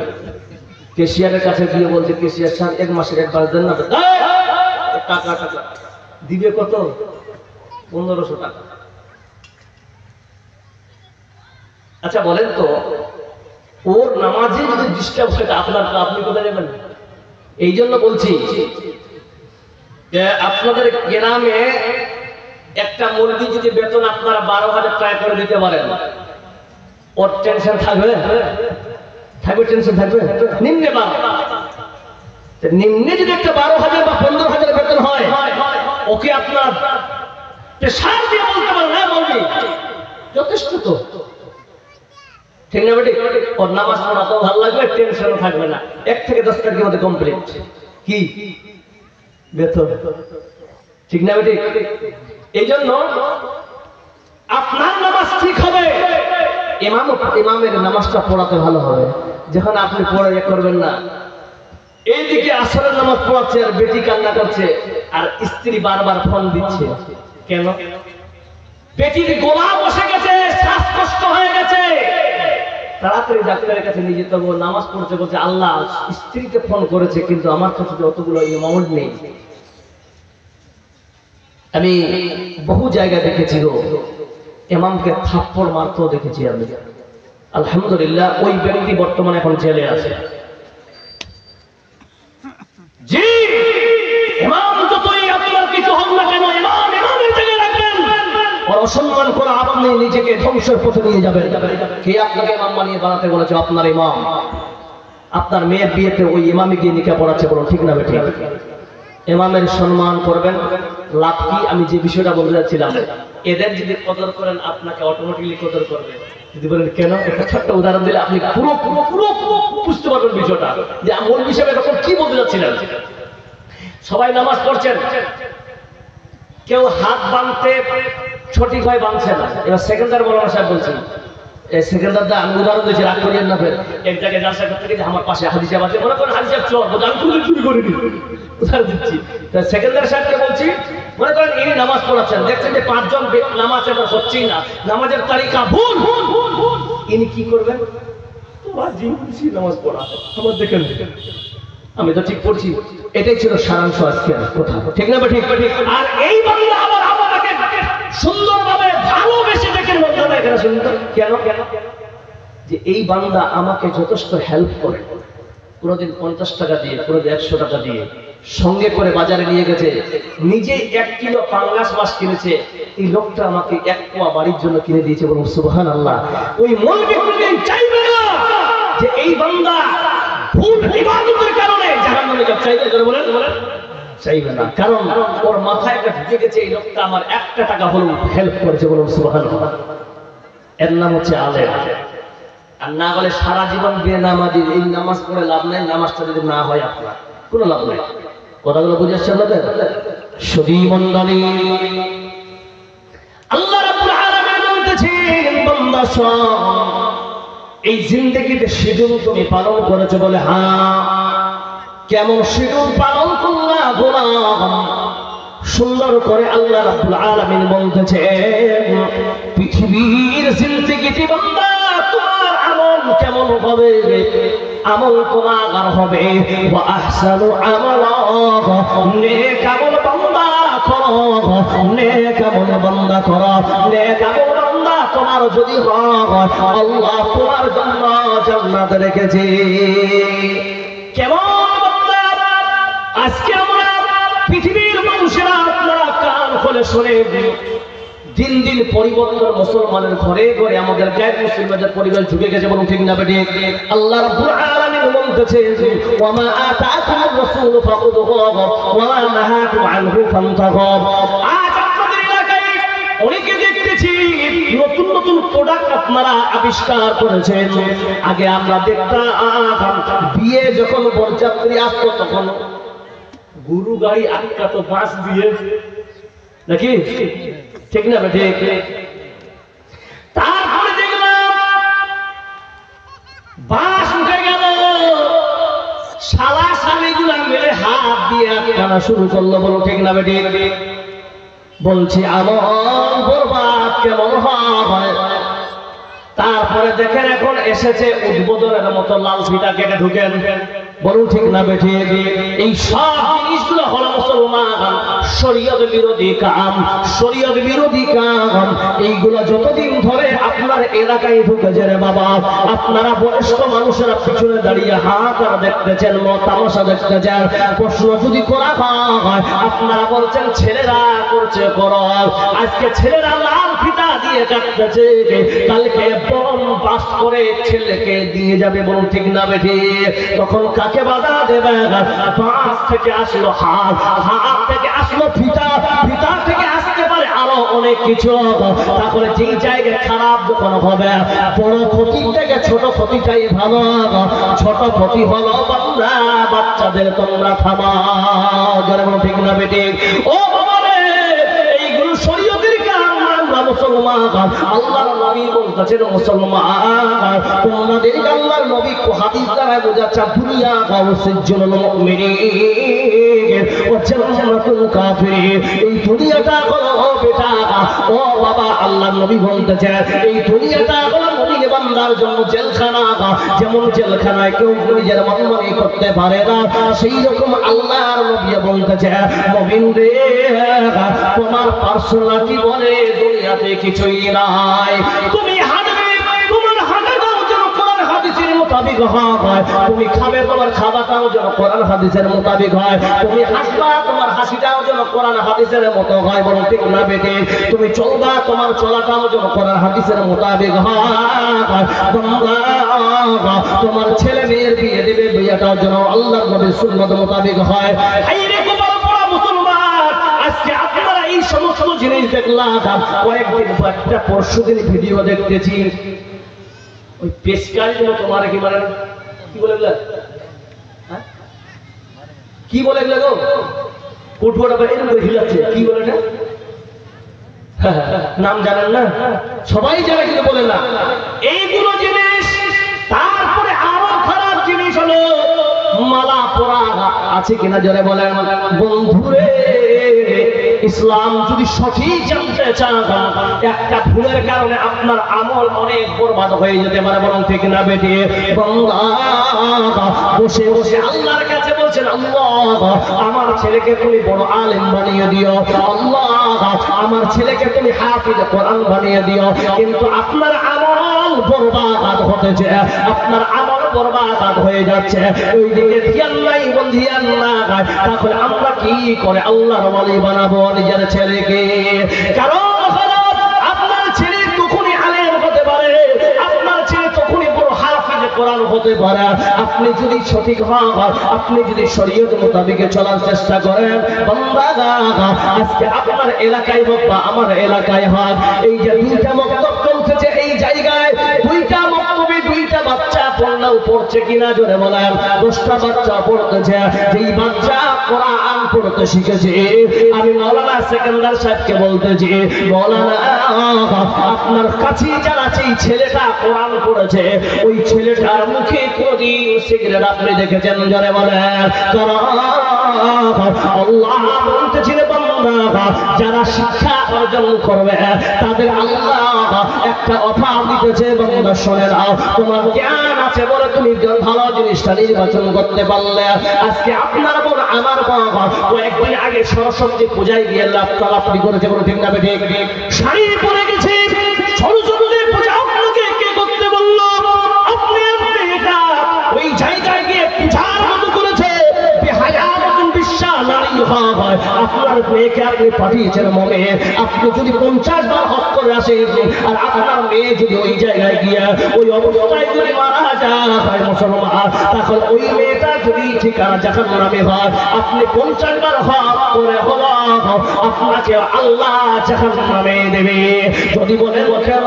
কেশিয়ারের কাছে গিয়ে বলছে, কেশিয়ার সাহেব 1 মাসের অ্যাডভান্স দেন না। টাকা টাকা দিবে কত? 1500 টাকা। আচ্ছা বলেন তো, ওর নামাজে যদি ডিস্টার্ব হয় আপনার, আপনি কোথায় যাবেন? এই জন্য বলছি যে আপনাদের গ্রামে একটা মৌলবী যদি বেতন আপনারা 12,000 টাকা করে দিতে পারেন, ওর টেনশন থাকবে? থাকবে, টেনশন থাকবে? নিম্নে নিম্নে যদি একটা 12,000 বা 15,000 বেতন হয়, ওকে আপনার প্রেসার দিয়ে বলতে পারেন, হ্যাঁ মৌলবী যথেষ্ট তো, ঠিক না বেটি? ওর নামাজ পড়াতেও ভালো লাগবে, টেনশনও থাকবে না। 1 থেকে 10 তারিখের মধ্যে কমপ্লিট কি বেতন, ঠিক না বেটি? এই জন্য আপনার নামাজ ঠিক হবে, ইমামের নামাজটা পড়াতে ভালো হবে। যখন আপনি পড়ে করবেন না, এইদিকে আসরের নামাজ পড়াচ্ছে আর বেটি কান্না করছে আর স্ত্রী বারবার ফোন দিচ্ছে, কেন? বেটির গলা বসে গেছে, শ্বাসকষ্ট হয়ে গেছে, তাড়াতাড়ি ডাক্তারের কাছে নিয়ে যেতে হবে। নামাজ পড়তে বলছে, আল্লাহ স্ত্রীকে ফোন করেছে কিন্তু আমার কাছে অতগুলো অ্যামাউন্ট নেই, আমি বহু জায়গায় দেখেছি গো, ইমামকে থাপ্পড় মারতেও দেখেছি আমি। আলহামদুলিল্লাহ ওই ব্যক্তি বর্তমানে এখন জেলে আছে। জি, ইমাম যতই আপনার কিছু হোক না কেন, ইমাম ইমামের জায়গায় রাখবেন। আর অসম্মান করে আপনি নিজেকে ধ্বংসের পথে নিয়ে যাবেন। কে আপনাকে ইমাম বানিয়ে বানাতে বলেছে? আপনার ইমাম। আপনার মেয়ের বিয়েতে ওই ইমামে গিয়ে নিকাহ পড়াচ্ছে, বলুন ঠিক না বেঠিক? ইমামের সম্মান করবেন, লাভ কি? আমি যে বিষয়টা বলতে যাচ্ছিলাম, এদের যদি কদর করেন আপনাকে অটোমেটিকলি কদর করবে। যদি বলেন কেন, একটা ছোট্ট উদাহরণ দিলে আপনি পুরো পুরো পুরো বুঝতে পারবেন বিষয়টা, যে মূল বিষয়ে এরকম কি বলতে যাচ্ছিলেন। সবাই নামাজ পড়ছেন, কেউ হাত বাঁধতে সঠিক হয় বাঁধছে না। এবার সেকেন্ডার মৌলানা সাহেব বলছেন, সেকেন্ডার দা আমি উদাহরণ দিয়েছি, রাগ করিয়েন না। ফের এক জায়গায় যাচ্ছে করতে গেছে, আমার পাশে হাদিস সাহেব আছে, মনে করেন হাদিস সাহেব চোর, আমি চুরি করিনি, উদাহরণ দিচ্ছি। সেকেন্ডার সাহেবকে বলছি, মনে করেন ইনি নামাজ পড়াচ্ছেন, দেখছেন যে 5 জন নামাজ এবার হচ্ছেই না, নামাজের তারিকা ভুল, ইনি কি করবেন? তোমার জিনিসই নামাজ পড়া আমার দেখেন, আমি তো ঠিক পড়ছি। এটাই ছিল সারাংশ আজকের কথা, ঠিক না? ঠিক। আর এই বাংলা আবার আমাকে সুন্দরভাবে ভালোবেসে দেখেন বন্ধুরা, এখানে সুন্দর কেন? যে এই বান্দা আমাকে যথেষ্ট হেল্প করে, কোনোদিন 50 টাকা দিয়ে, কোনোদিন 100 টাকা দিয়ে সঙ্গে করে বাজারে নিয়ে গেছে, নিজে 1 কিলো পাঙ্গাস মাছ কিনেছে, এই লোকটা আমাকে 1 পোয়া বাড়ির জন্য কিনে দিয়েছে, বলুন সুবহানাল্লাহ। ওই মৌলবি কোনদিন চাইবে না যে এই বান্দা ভুল ইবাদতের কারণে জাহান্নামে যাবে, চাইবে? করে বলেন চাইবে না, কারণ ওর মাথায় একটা ঢুকে গেছে, এই লোকটা আমার 1 টাকা হলেও হেল্প করেছে, বলুন সুবহানাল্লাহ। এর নাম হচ্ছে আলেম। আর না হলে সারা জীবন বেনামাজি, এই নামাজ পড়ে লাভ নেই, নামাজটা যদি না হয় আপনার কোনো লাভ নেই। কথাগুলো বুঝে আসছে আপনাদের? শুধু মন্ডলী, আল্লাহ রাব্বুল আলামিন বলতেছেন, বান্দা শোন, এই জিন্দেগিতে শিডিউল তুমি পালন করেছো? বলে হ্যাঁ। কেমন শিডিউল পালন করলা গোলাম? সুন্দর করে আল্লাহ রাব্বুল আলামিন বলতেছেন, পৃথিবীর জিন্দেগিতে বান্দা তোমার আমল কেমন হবে? আমল তোমার হবে ওয়া আহসানু আমালা, নেক আমল বান্দা করো, নেক আমল বান্দা করো, নেক আমল বান্দা তোমার যদি হয়, আল্লাহ তোমার জন্য জান্নাত রেখেছে। কেমন বান্দা? আজকে আমরা পৃথিবীর মানুষেরা, আপনারা কান খুলে শুনে, দিন দিন পরিবর্তন মুসলমানের ঘরে ঘরে, আমাদের গায়ের মুসলমানদের পরিবার ঢুকে গেছে, বলুন ঠিক না বেঠিক? আল্লাহ রাব্বুল আলামিন বলতেছেন, ওয়া মা আতাকুমুর রাসূলু ফাখুযুহু ওয়া মা নাহাকুম আনহু ফান্তাহু। আজ আপনাদের এলাকায় অনেকে দেখতেছি নতুন নতুন প্রোডাক্ট আপনারা আবিষ্কার করেছেন। আগে আমরা দেখতাম বিয়ে যখন বরযাত্রী আসতো, তখন গুরু গাড়ি আটকাতো বাঁশ দিয়ে, নাকি ঠিক না বেঠিক? তারপরে দেখলাম বাঁশ উঠে গেল, শালা শালিগুলা মিলে হাত দিয়ে আটকানো শুরু করলো, বলো ঠিক না বেঠিক? বলছি আমল বরবাদ কেমন হয়। তারপরে দেখেন এখন এসেছে উদ্বোধনের মতো লাল ফিতা কেটে ঢুকেন, বলুন ঠিক না বেঠিক? এই সব জিনিসগুলো হলো মুসলমান শরীয়ত বিরোধী কাম, শরীয়ত বিরোধী কাম। এইগুলো যতদিন ধরে আপনার এলাকায় ঢুকেছে রে বাবা, আপনারা বয়স্ক মানুষেরা পিছনে দাঁড়িয়ে হাত আর দেখতেছেন, তামাশা দেখতেছেন। প্রশ্ন যদি করা হয়, আপনারা বলছেন ছেলেরা করছে করো। আজকে ছেলেরা লাল ফিতা দিয়ে কাটতেছে, কালকে বম পাস করে ছেলেকে দিয়ে যাবে, বলুন ঠিক না বেঠিক? তখন কাকে বাধা দেবে? বাঁশ থেকে আসলো হাত, হাত থেকে আসলো ফিতা, ফিতা থেকে আসতে পারে আরো অনেক কিছু। তারপরে যে জায়গায় খারাপ যখন হবে, বড় ক্ষতির থেকে ছোট ক্ষতিটাই ভালো। ছোট ক্ষতি হলো বান্দা বাচ্চাদের তোমরা থামাও, যারা বলুন ঠিক না বেঠিক? ও বাবা রে, এইগুলো শরীয়তের কাম। মুসলমান আল্লাহর নবী বলতেছেন, মুসলমান তোমাদের আল্লাহর নবী হাদিস দ্বারা বোঝাচ্ছে, দুনিয়া গাউসিজুল মুমিনিন ওয়া জান্নাতুল কাফিরিন। এই দুনিয়াটা হলো বেটা, ও বাবা, আল্লাহর নবী বলতেছেন এই দুনিয়াটা হলো মুমিন এবং বান্দার জন্য জেলখানা, যেমন জেলখানায় কেউ নিজের মনমানি করতে পারে না, সেই রকম আল্লাহর নবী বলতেছে মুমিন রে তোমার পার্সোনালিটি বলে দুনিয়াতে কিছুই নাই। তুমি হাঁটবে, তোমার হাঁটাটাও যেন কোরআন হাদিসের মোতাবেক হয়, তুমি খাবে তোমার খাওয়াটাও যেন কোরআন হাদিসের মোতাবেক হয়, তুমি হাসবা তোমার হাসিটাও যেন কোরআন হাদিসের মতো হয়, বরং ঠিক না বেটে তুমি চলবা তোমার চলাটাও যেন কোরআন হাদিসের মোতাবেক হয়। তোমার ছেলে মেয়ের বিয়ে দেবে, বিয়েটাও যেন আল্লাহর নবীর সুন্নাত মোতাবেক হয়। আজকে আপনারা এই সমস্ত জিনিস দেখলাম। কয়েকদিন একটা পরশুদিন ভিডিও দেখতেছি, ওই পেশকারির মতো মারে কি মারে, কি বলে কি বলে গো কুটুয়াটা এরকম করে হিলাচ্ছে, কি বলে না নাম জানেন না, সবাই জানে কিন্তু বলে না এইগুলো জিনিস। তারপরে আরো খারাপ জিনিস হলো মালা পরা আছে কিনা জোরে বলেন। বন্ধুরে ইসলাম যদি সঠিক জানতে চান, একটা ভুলের কারণে আপনার আমল অনেক বরবাদ হয়ে যেতে পারে, বরং ঠিক না বেটে। বসে বসে আল্লাহর কাছে বলছেন আল্লাহ আমার ছেলেকে তুমি বড় আলেম বানিয়ে দিও, আল্লাহ আমার ছেলেকে তুমি হাফিজ কোরআন বানিয়ে দিও, কিন্তু আপনার আমল বরবাদ হতেছে, আপনার আমল বরবাদ হয়ে যাচ্ছে, ওই দিকে ধ্যান নাই বন্ধিয়ান না। তাহলে আমরা কি করে আল্লাহর ওয়ালি বানাবো নিজের ছেলেকে? কারণ আপনার ছেলে তখনই আলেম হতে পারে, আপনার ছেলে তখনই বড় হাফিজ কোরআন হতে পারে, আপনি যদি সঠিক হন, আপনি যদি শরীয়ত মোতাবেক চলার চেষ্টা করেন। বান্দা আজকে আপনার এলাকায় হোক বা আমার এলাকায় হোক, এই যে দুইটা মক্তব চলতেছে, এই জায়গায় দুইটা মক্তবে দুইটা বাচ্চা পড়লেও পড়ছে কিনা জোরে বলেন। 10টা বাচ্চা পড়তেছে, যেই বাচ্চা কোরআন পড়তে শিখেছে, আমি মাওলানা সেকেন্দার সাহেবকে বলতেছি মাওলানা আপনার কাছে যারা সেই ছেলেটা কোরআন পড়েছে, ওই ছেলেটার মুখে কোনদিন সিগারেট আপনি দেখেছেন জোরে বলেন? আল্লাহ বলতেছিলেন বান্দা যারা শিক্ষা অর্জন করবে তাদের আল্লাহ একটা অফার দিতেছে, বান্দা শুনে নাও, তোমার জ্ঞান আছে বলে তুমি ভালো জিনিসটা নির্বাচন করতে পারলে। আজকে আপনার বোন আমার বাবা কয়েকদিন আগে সরস্বতী পূজায় গিয়ে লাফালাফি করেছে, বলে ঠিক না বেঠে শাড়ি পরে গেছে, সরস্বতী পূজা আপনাকে কে করতে বললো? আপনি এটা ওই জায়গায় গিয়ে পূজার মতো করেছে, বেহায়া মতন বিশ্বাস নারী হয়। আপনার মেয়েকে আপনি পাঠিয়েছেন মনে, আপনি যদি 50 বার হজ করে আসেন, আর আপনার মেয়ে যদি ওই জায়গায় গিয়ে ওই অবস্থায় যদি মারা যায় মুসলমান, তখন ওই মেয়েটা যদি ঠিকানা জাহান্নামে হয়, আপনি 50 বার হজ করে হলো আপনাকে আল্লাহ জাহান্নামে দেবে। যদি বলেন কেন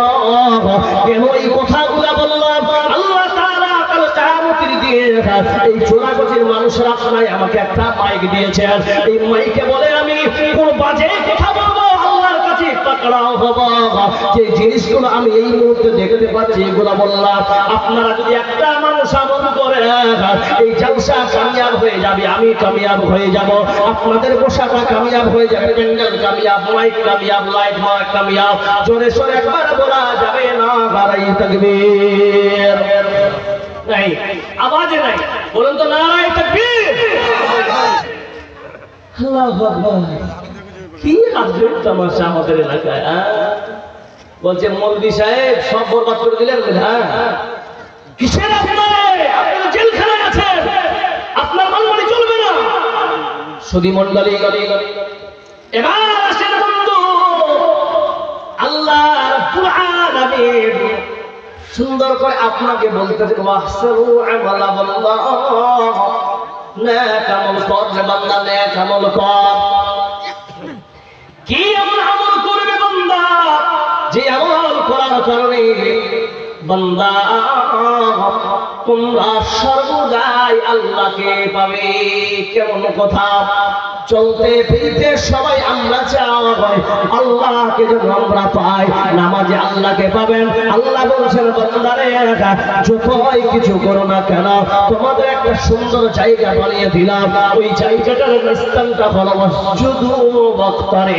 এই কথাগুলো বললাম, আল্লাহ তাআলা কাল কিয়ামতের দিনে এই চোরাগতির মানুষরা আপনায় আমাকে একটা মাইক দিয়েছেন, এই মাইকে বলে আমি কোন বাজে কথা বলবো আল্লাহর কাছে পাকড়াও হবো। যে জিনিসগুলো আমি এই মুহূর্তে দেখতে পাচ্ছি এগুলো বললাম, আপনারা যদি একটা মানুষ আমল করে এই জলসা কামিয়াব হয়ে যাবে, আমি কামিয়াব হয়ে যাব, আপনাদের বসাটা কামিয়াব হয়ে যাবে, প্যান্ডেল কামিয়াব, মাইক কামিয়াব, লাইট মাইক কামিয়াব, জোরে সোরে একবার বলা যাবে না নারাই তাকবীর নাই, আওয়াজে নাই, বলুন তো নারাই তাকবীর। আল্লাহু আকবার। কি আজব তামাশা আমাদের এলাকায়। বলছে মৌলভী সাহেব সব বরবাদ করে দিলেন। হ্যাঁ, কিসের আপনারা জেলখানায় আছেন, আপনার মানমানি চলবে না। সুধী মণ্ডলী এবার আসেন বন্ধু, আল্লাহ রাব্বুল আলামিন সুন্দর করে আপনাকে বলতেছে ওয়াহসানু আমালাল্লাহ, নেক আমল কর রে বান্দা, নেক আমল কর। কি এমন আমল করবে বান্দা যে আমল করার কারণে বান্দা তোমরা সর্বদাই আল্লাহকে পাবে? কেমন কথা? চলতে ফিরতে সবাই আমরা চাই আল্লাহকে যেন আমরা পাই, নামাজে আল্লাহকে পাবেন। আল্লাহ বলছেন বান্দারে যতই কিছু করো না কেন, তোমাদের একটা সুন্দর জায়গা বানিয়ে দিলাম, ওই জায়গাটার স্থানটা হলো মসজিদুল ওয়াক্তারে।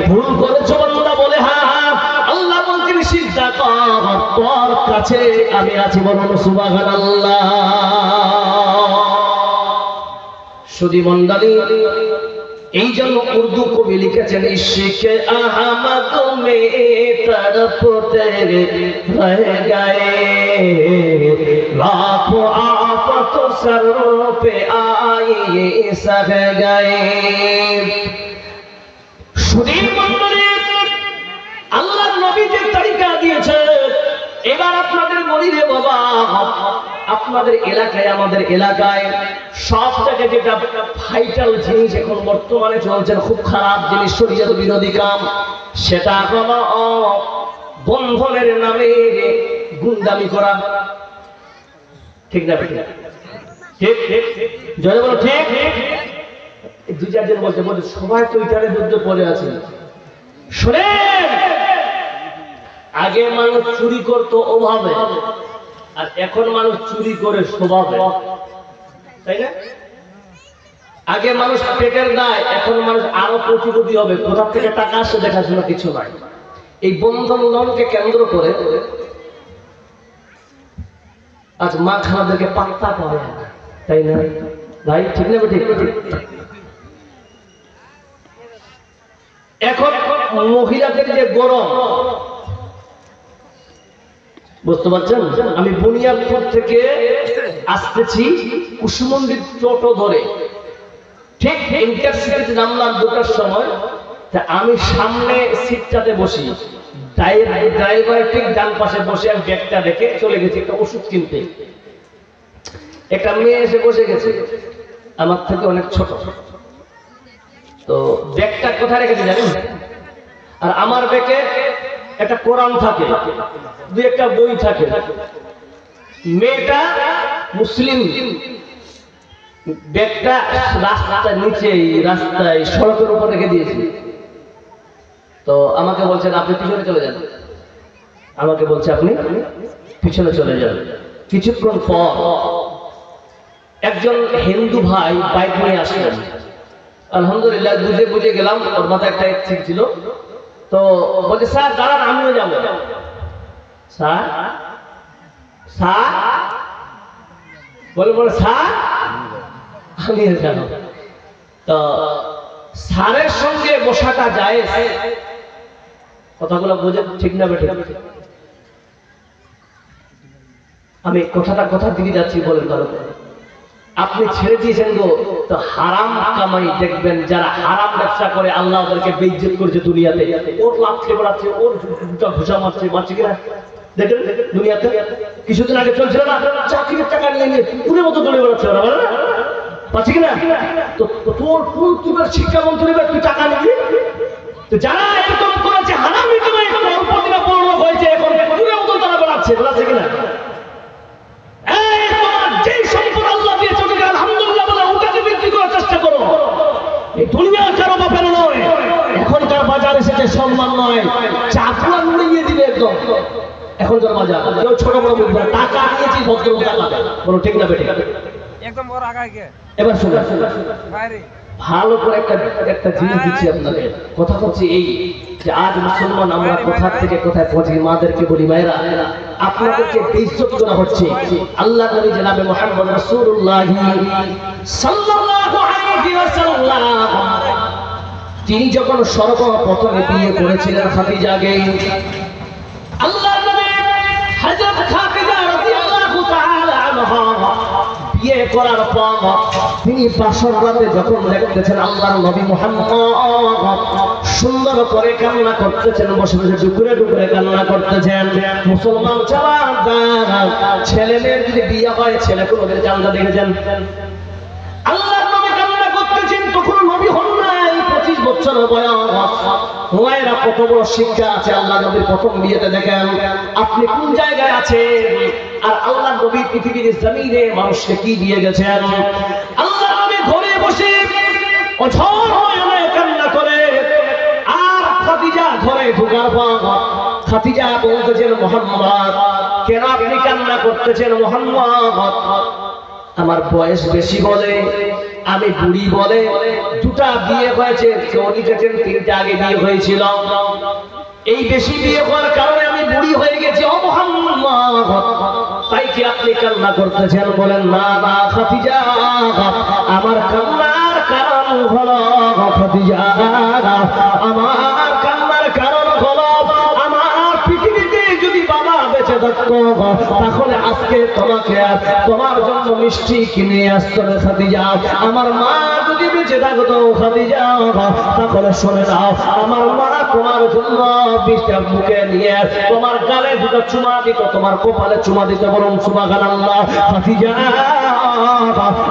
ভুল করেছো বান্দা বলে হ্যাঁ, আল্লাহ বলছেন চিন্তা কর তোর কাছে আমি আছি, বলুন সুবহানাল্লাহ। শুধু মন্ডলী, এই জন্য উর্দু কবি লিখেছেন ইশকে আহমদ মে তড়পতে রহ গয়ে লাখো আফত সর পে আয়ে সহ গয়ে। শুধু মন্ডলী, আল্লাহর নবী যে তরিকা দিয়েছে, এবার আপনাদের বলি রে বাবা, আপনাদের এলাকায় আমাদের এলাকায় সব জায়গায় যেটা ভাইটাল জিনিস এখন বর্তমানে চলছেন, খুব খারাপ জিনিস, শরীয়ত বিরোধী কাম, সেটা হলো বন্ধনের নামে গুন্ডামি করা। ঠিক না? ঠিক ঠিক জয় বলো ঠিক। দুই চারজন বলতে বলতে সবাই তো এটারে যুদ্ধ পড়ে আছে। শুনেন, আগে মানুষ চুরি করতো ওভাবে, আর এখন মানুষ চুরি করে স্বভাবে, তাই না? আগে মানুষ পেটের দায়, এখন মানুষ আরো কোটিপতি হবে, কোথা থেকে টাকা আসছে দেখাশোনা কিছু নাই। এই বন্ধন লোনকে কেন্দ্র করে আজ মা খানাদেরকে পাত্তা পাবে, তাই না ভাই? ঠিক না? ঠিক। এখন মহিলাদের যে গরম, বুঝতে পারছেন? আমি বুনিয়াদপুর থেকে আসতেছি কুসুমন্দির টোটো ধরে, ঠিক ইন্টারসিটিতে নামলাম 2টার সময়। তা আমি সামনে সিটটাতে বসি, ড্রাইভার ঠিক ডান পাশে বসে, আমি ব্যাগটা রেখে চলে গেছি একটা ওষুধ কিনতে। একটা মেয়ে এসে বসে গেছে, আমার থেকে অনেক ছোট। তো ব্যাগটা কোথায় রেখেছে জানেন? আর আমার ব্যাগে একটা কোরআন থাকে, দুই একটা বই থাকে। মেয়েটা মুসলিম, ব্যাগটা রাস্তার নিচে, রাস্তায় সড়কের উপর রেখে দিয়েছি। তো আমাকে বলছেন আপনি পিছনে চলে যান, আমাকে বলছে আপনি পিছনে চলে যান। কিছুক্ষণ পর একজন হিন্দু ভাই বাইক নিয়ে আসলেন। আলহামদুলিল্লাহ বুঝে বুঝে গেলাম, ওর মাথায় একটা ঠিক ছিল। তো বলছে স্যার দাঁড়ান, আমিও যাবো। স্যার স্যার বলে বলে স্যার আমিও যাবো। তো স্যারের সঙ্গে বসাটা যায়, কথাগুলো বুঝে ঠিক না বেঠিক? আমি কথার দিকে যাচ্ছি, বলেন তাহলে আপনি ছেড়ে দিয়েছেন গো, তো হারাম কামাই দেখবেন, যারা হারাম ব্যবসা করে আল্লাহ ওদেরকে বেইজ্জত করেছে দুনিয়াতে, ওর লাভ খেয়ে বেড়াচ্ছে, ওর ঘুষা মারছে, মারছে কিনা দেখেন দুনিয়াতে। কিছুদিন আগে চলছিল না, চাকরির টাকা নিয়ে নিয়ে পুরো মতো দৌড়ে বেড়াচ্ছে ওরা, পাচ্ছে কিনা? তো তোর কোন তুমের শিক্ষামন্ত্রী তুই টাকা নিবি? তো যারা এরকম করেছে হারাম কামাই, অল্প দিনে বড় হয়েছে, এখন পুরো মতো তারা বেড়াচ্ছে, বেড়াচ্ছে কিনা? যেই সম্পদ আল্লাহ দিয়েছে ওটাকে আলহামদুলিল্লাহ বলে ওটাকে বিক্রি করার চেষ্টা করো। এই দুনিয়া কারো বাপের নয়, এখনকার বাজার এসেছে সম্মান নয়, চাকরা উড়িয়ে দিবে একদম। এখনকার বাজার কেউ ছোট বড় বলবে টাকা নিয়েছি, ভদ্রলোক টাকা বলো, ঠিক না বেটে? একদম ওর আগায় গে। এবার শুনুন, ভালো করে একটা জিনিস দিচ্ছি আপনাদের। কথা হচ্ছে এই যে আজ মুসলমান আমরা কোথা থেকে কোথায় পৌঁছি। মাদেরকে বলি মায়েরা, আপনাদেরকে বেইজ্জত করা হচ্ছে। আল্লাহ নবী জনাবে মুহাম্মদ রাসূলুল্লাহ সাল্লাল্লাহু আলাইহি ওয়াসাল্লাম তিনি যখন সর্বপ্রথমে বিয়ে করেছিলেন খাদিজাকে, আল্লাহ নবী হযরত খাদিজা রাদিয়াল্লাহু তাআলা আনহা বিয়ে করার পর তিনি বাসর রাতে যখন দেখতেছেন আল্লাহর নবী মুহাম্মদ সুন্দর করে কান্না করতেছেন, বসে বসে ডুকরে ডুকরে কান্না করতেছেন। মুসলমান ছেলে মেয়ের যদি বিয়ে হয়, ছেলে কোনোদিন কান্না দেখেছেন? আল্লাহর নবী কান্না করতেছেন, তখন নবী হন নাই, 25 বছর বয়স। মায়েরা কত বড় শিক্ষা আছে আল্লাহ নবীর প্রথম বিয়েতে। দেখেন আপনি কোন জায়গায় আছেন, আর আল্লাহ নবী পৃথিবীর জমিনে মানুষকে কি দিয়ে গেছেন। আল্লাহ নবী ঘরে বসে অঝর হয়ে কান্না করে, আর খাদিজা ঘরে ঢোকার পর খাদিজা বলতেছেন মুহাম্মদ কেন আপনি কান্না করতেছেন? মুহাম্মদ আমার বয়স বেশি বলে আমি বুড়ি বলে দুটা বিয়ে হয়েছে, কেউ লিখেছেন তিনটা আগে বিয়ে হয়েছিল, এই বেশি বিয়ে হওয়ার কারণে আমি বুড়ি হয়ে গেছি। ও মুহাম্মদ, তাই কি আপনি কান্না করতেছেন? বলেন না না খাদিজা, আমার কান্নার কারণ হলো খাদিজা, আমার কান্নার কারণ হলো আমার পৃথিবীতে যদি বাবা বেঁচে থাকতো তাহলে আজকে তোমাকে তোমার জন্য মিষ্টি কিনে আসতো না খাদিজা। আমার মা যদি বেঁচে থাকতো খাদিজা, তাহলে শুনে নাও, আমার মা তোমার জন্য বিষটা মুখে নিয়ে তোমার গালে দুটো চুমা দিত, তোমার কপালে চুমা দিত। বলুন সুবহানাল্লাহ। খাদিজা,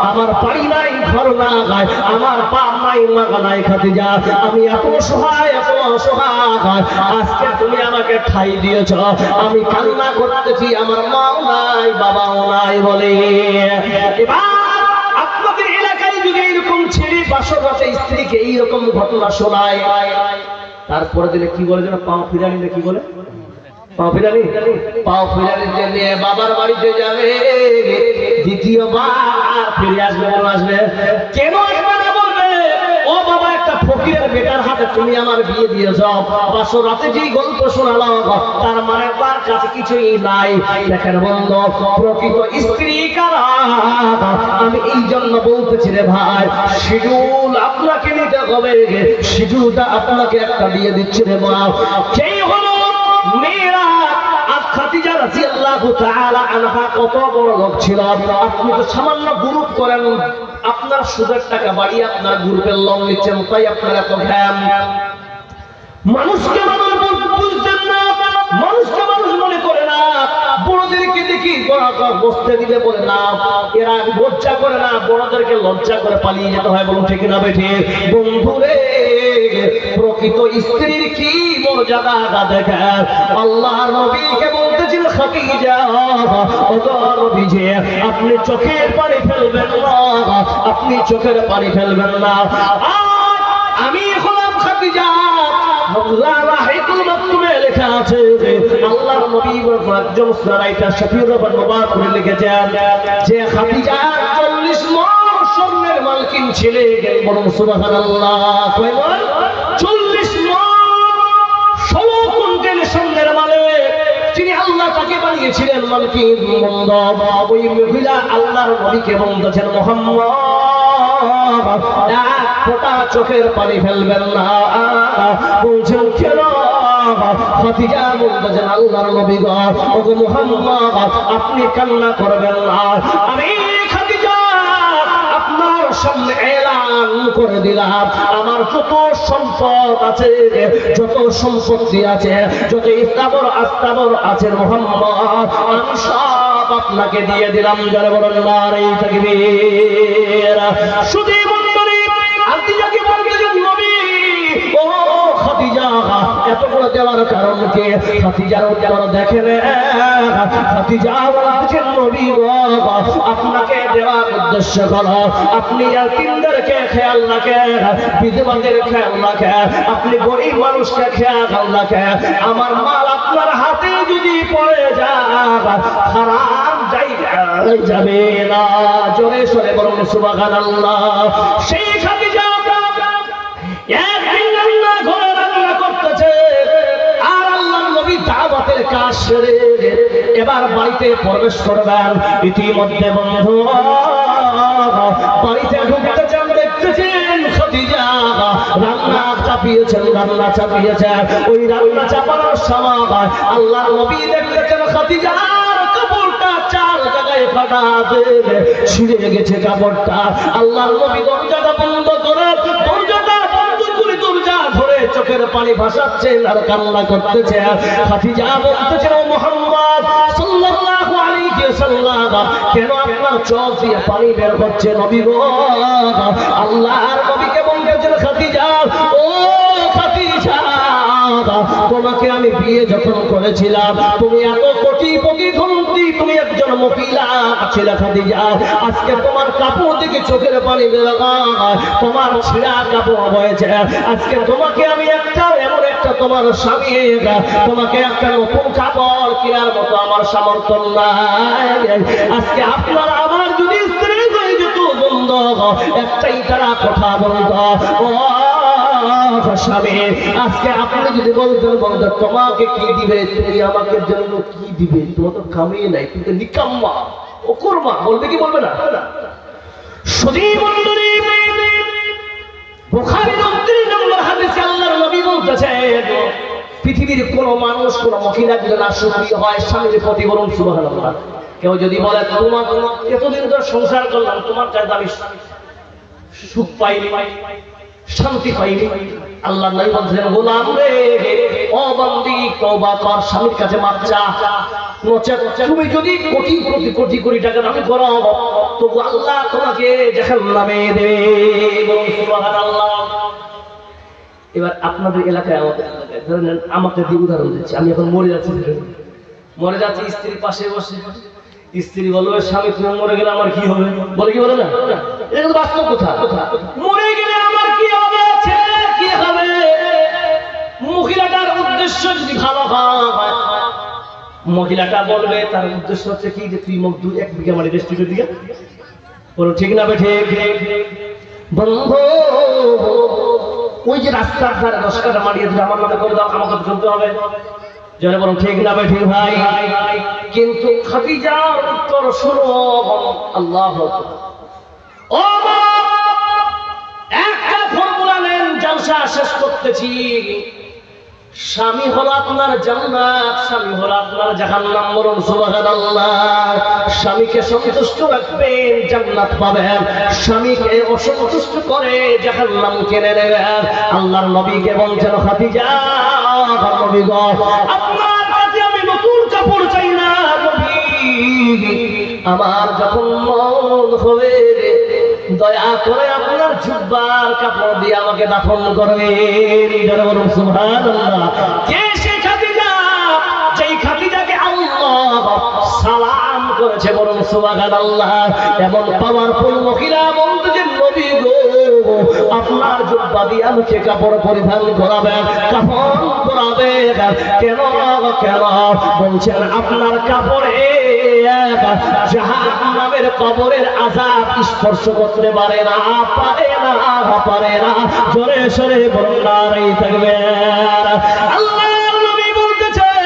আমার পাই নাই ঘর না গায়, আমার পা নাই মা নাই খাদিজা, আমি এত অসহায় এত অসহায়, আজকে তুমি আমাকে ঠাই দিয়েছ, আমি কান্না করতেছি, আমার মাও নাই বাবাও নাই। বলে এবার আপনাদের এলাকায় যদি এরকম ছেলে বাসর রাতে স্ত্রীকে এইরকম ঘটনা শোনায়, তারপরে দিলে কি বলে যেন পাও ফিরানি, কি বলে পাও ফিরানি, পাও ফিরানি নিয়ে বাবার বাড়িতে যাবে, দ্বিতীয়বার ফিরে আসবে। আসবে কেন আসবে না? বলবে ও বাবা, একটা ফকিরের বেটার হাতে তুমি আমার বিয়ে দিয়ে যাও, বাসর রাতে যেই গল্প শোনালো তার মানে তার কাছে কিছুই নাই। দেখেন বন্ধু, প্রকৃত স্ত্রী কারা আমি এই জন্য বলতেছি রে ভাই, শিডিউল আপনাকে নিতে হবে, শিডিউলটা আপনাকে একটা দিয়ে দিচ্ছে রে মা। সেই হলো মেয়েরা। খাদিজা রাদিয়াল্লাহু তাআলা আনহা কত বড় লোক ছিল, আপনি তো সামান্য গ্রুপ করেন, আপনার সুদের টাকা বাড়িয়ে আপনার গ্রুপের লোন নিচ্ছেন, তাই আপনার এত ধ্যান। মানুষকে মানুষ বুঝতেন না, মানুষকে মানুষ মনে করে না, বড়দেরকে দেখি বসতে দিলে বলে না, এরা লজ্জা করে না, বড়দেরকে লজ্জা করে পালিয়ে যেতে হয়। বলুন ঠিক না বেঠে? বন্ধুরে, প্রকৃত স্ত্রীর কি মর্যাদা দেখেন। আল্লাহর নবীকে বলতেছিল খাদিজা, ওগো নবীজি, আপনি চোখের পানি ফেলবেন না, আপনি চোখের পানি ফেলবেন না। আমি হলাম খাদিজা, রাহিকুল মাকতুমে লেখা আছে, আল্লাহর নবী একজন রাইটার শফিউর রহমান মুবারক লিখেছেন যে খাদিজা 40 মণ স্বর্ণের মালকিন ছিলেন। বলুন সুবহানাল্লাহ। কয় মণ? 40 মণ, 16 কুইন্টাল স্বর্ণের মালিক। তিনি আল্লাহ তাকে বানিয়েছিলেন মালকিন। ওই মহিলা আল্লাহর নবীকে বলতেছেন, মুহাম্মদ এক ফোঁটা চোখের পানি ফেলবেন না। বলছেন কেন? খাদিজা বলতেছেন, আল্লাহর নবী গো, ওগো মুহাম্মদ, আপনি কান্না করবেন না। আমি খাদিজা আপনার সামনে এলান করে দিলাম, আমার যত সম্পদ আছে, যত সম্পত্তি আছে, যত ইস্তাবর আস্তাবর আছে মুহাম্মদ, আমি সব আপনাকে দিয়ে দিলাম। যারা বলেন নারে তাকবীর। শুধু মন্ডলী খাদিজাকে বলতেছেন, নবী ও খাদিজা, এত করে দেওয়ার কারণ কি? খাদিজার উত্তর দেখেন, খাদিজা বলছেন, নবী গো, আপনাকে দেওয়ার উদ্দেশ্য হলো আপনি ইয়াতীমদেরকে খেয়াল রাখেন, বিধবাদের খেয়াল রাখেন, আপনি গরিব মানুষকে খেয়াল রাখেন। আমার মাল আপনার হাতে যদি পড়ে যায় হারাম জায়গায় যাবে না। জোরে সরে বলুন সুবহানাল্লাহ। সেই খাদিজা একদিন রান্না ঘরে রান্না করতেছে, আর আল্লাহর নবী দাওয়াতের কাজ সেরে এবার বাড়িতে প্রবেশ করবেন। ইতিমধ্যে বন্ধু বাড়িতে ঢুকতে চান, দেখতেছেন খাদিজা রান্না চাপিয়েছেন, রান্না চাপিয়েছেন। ওই রান্না চাপানোর সময় আল্লাহর নবী দেখতেছেন খাদিজার কাপড়টা 4 জায়গায় ফাটা দেবে, ছিঁড়ে গেছে কাপড়টা। আল্লাহর নবী দরজাটা বন্ধ করে, দরজাটা বন্ধ করে দরজা ধরে চোখের পানি ভাসাচ্ছেন আর কান্না করতেছে। খাদিজা বলতেছেন, ও মুহাম্মদ সাল্লাল্লাহু আলাইহি ওয়াসাল্লাম, কেন আপনার চোখ দিয়ে পানি বের হচ্ছে নবী গো? আল্লাহর নবীকে বলতেছেন, খাদিজা ও খাদিজা, তোমাকে আমি বিয়ে যখন করেছিলাম তুমি এত কোটিপতি ধনতি, তুমি একজন মহিলা ছিলে খাদিজা। আজকে তোমার কাপড় থেকে চোখের পানি বের হয়, তোমার ছিঁড়া কাপড় হয়েছে। আজকে তোমাকে আমি একটা এমন একটা তোমার স্বামী, তোমাকে একটা নতুন কাপড় কেনার মতো আমার সামর্থ্য নাই। আজকে আপনার আমার যদি স্ত্রী হয়ে যেত বন্ধ, একটাই তারা কথা বলতো, ও স্বামী, আজকে আপনি যদি বলতেন বলতেন তোমাকে কি দিবে, তুমি আমাকে জন্য কি দিবে, তোমার তো কামিয়ে নাই, তুমি তো নিকাম্মা ও কর্মা, বলবে কি বলবে না? শুধুই মন্ডলী বুখারীর 29 নম্বর হাদিসে আল্লাহর নবী বলতেছেন, পৃথিবীর কোন মানুষ কোন মহিলা যদি না সুখী হয় স্বামীর প্রতি, বলুন সুবহানাল্লাহ। কেউ যদি বলে তোমার এতদিন ধরে সংসার করলাম, তোমার কাছে আমি সুখ পাইনি, শান্তি পাইনি, আল্লাহ নবী বলছেন গোলাম রে, ও বান্দি তওবা কর, স্বামীর কাছে মাপ চা, নচেত তুমি যদি কোটি কোটি কোটি কোটি টাকা দাবি করো তবু আল্লাহ তোমাকে জাহান্নামে দেবে, বলুন সুবহানাল্লাহ। এবার আপনাদের এলাকায় আমাদের এলাকায় ধরেন, আমাকে দিয়ে উদাহরণ দিচ্ছি, আমি এখন মরে যাচ্ছি, স্ত্রীর পাশে বসে, স্ত্রী বলবে স্বামী তুমি মরে গেলে আমার কি হবে, বলে কি বলে না? এটা কিন্তু বাস্তব কথা, মরে গেলে আমার কি হবে, ছেলে কি হবে। মহিলাটার উদ্দেশ্য যদি ভালো হয়, মহিলাটা বলবে তার উদ্দেশ্য হচ্ছে কি যে তুই মুখ 1 বিঘা মাটি রেস্টুরেন্টের দিকে, বলো ঠিক না বেঠে বন্ধু, ওই যে রাস্তার ধারে 10 কাঠা মাটি আছে আমার নামে করে দাও, আমাকে চলতে হবে, যারা বলুন ঠিক না বেঠে ভাই। কিন্তু খাদিজার উত্তর শোনো, আল্লাহু আকবার, ও একটা ফর্মুলা নেন, জলসা শেষ করতেছি। স্বামী হলো আপনার জান্নাত, স্বামী হলো আপনার জাহান্নাম, বলুন সুবহানাল্লাহ। স্বামীকে সন্তুষ্ট রাখবেন, জান্নাত পাবেন, স্বামীকে অসন্তুষ্ট করে জাহান্নাম কিনে নেবেন। আল্লাহর নবীকে বলছেন খাদিজা, নবী গো আপনার কাছে আমি নতুন কাপড় চাই না নবী, আমার যখন মন হবে দয়া করে আপনার জুব্বার কাপড় দিয়ে আমাকে দাফন করবেন, বলুন সুবহানাল্লাহ। কে সে খাদিজা, যেই খাদিজাকে আল্লাহ সালাম করেছে, বলুন সুবহানাল্লাহ। এমন পাওয়ারফুল মহিলা বলতেছেন নবী গো আপনার জুব্বা দিয়ে আমাকে কাপড় পরিধান করাবেন, কাফন পরাবেন। কেন কেন বলছেন আপনার কাপড়ে জাহান্নামের কবরের আযাব স্পর্শ করতে পারে না, পারে না, পারে না। জোরে সরে বন্যারই থাকবে। আল্লাহর নবী বলতেছেন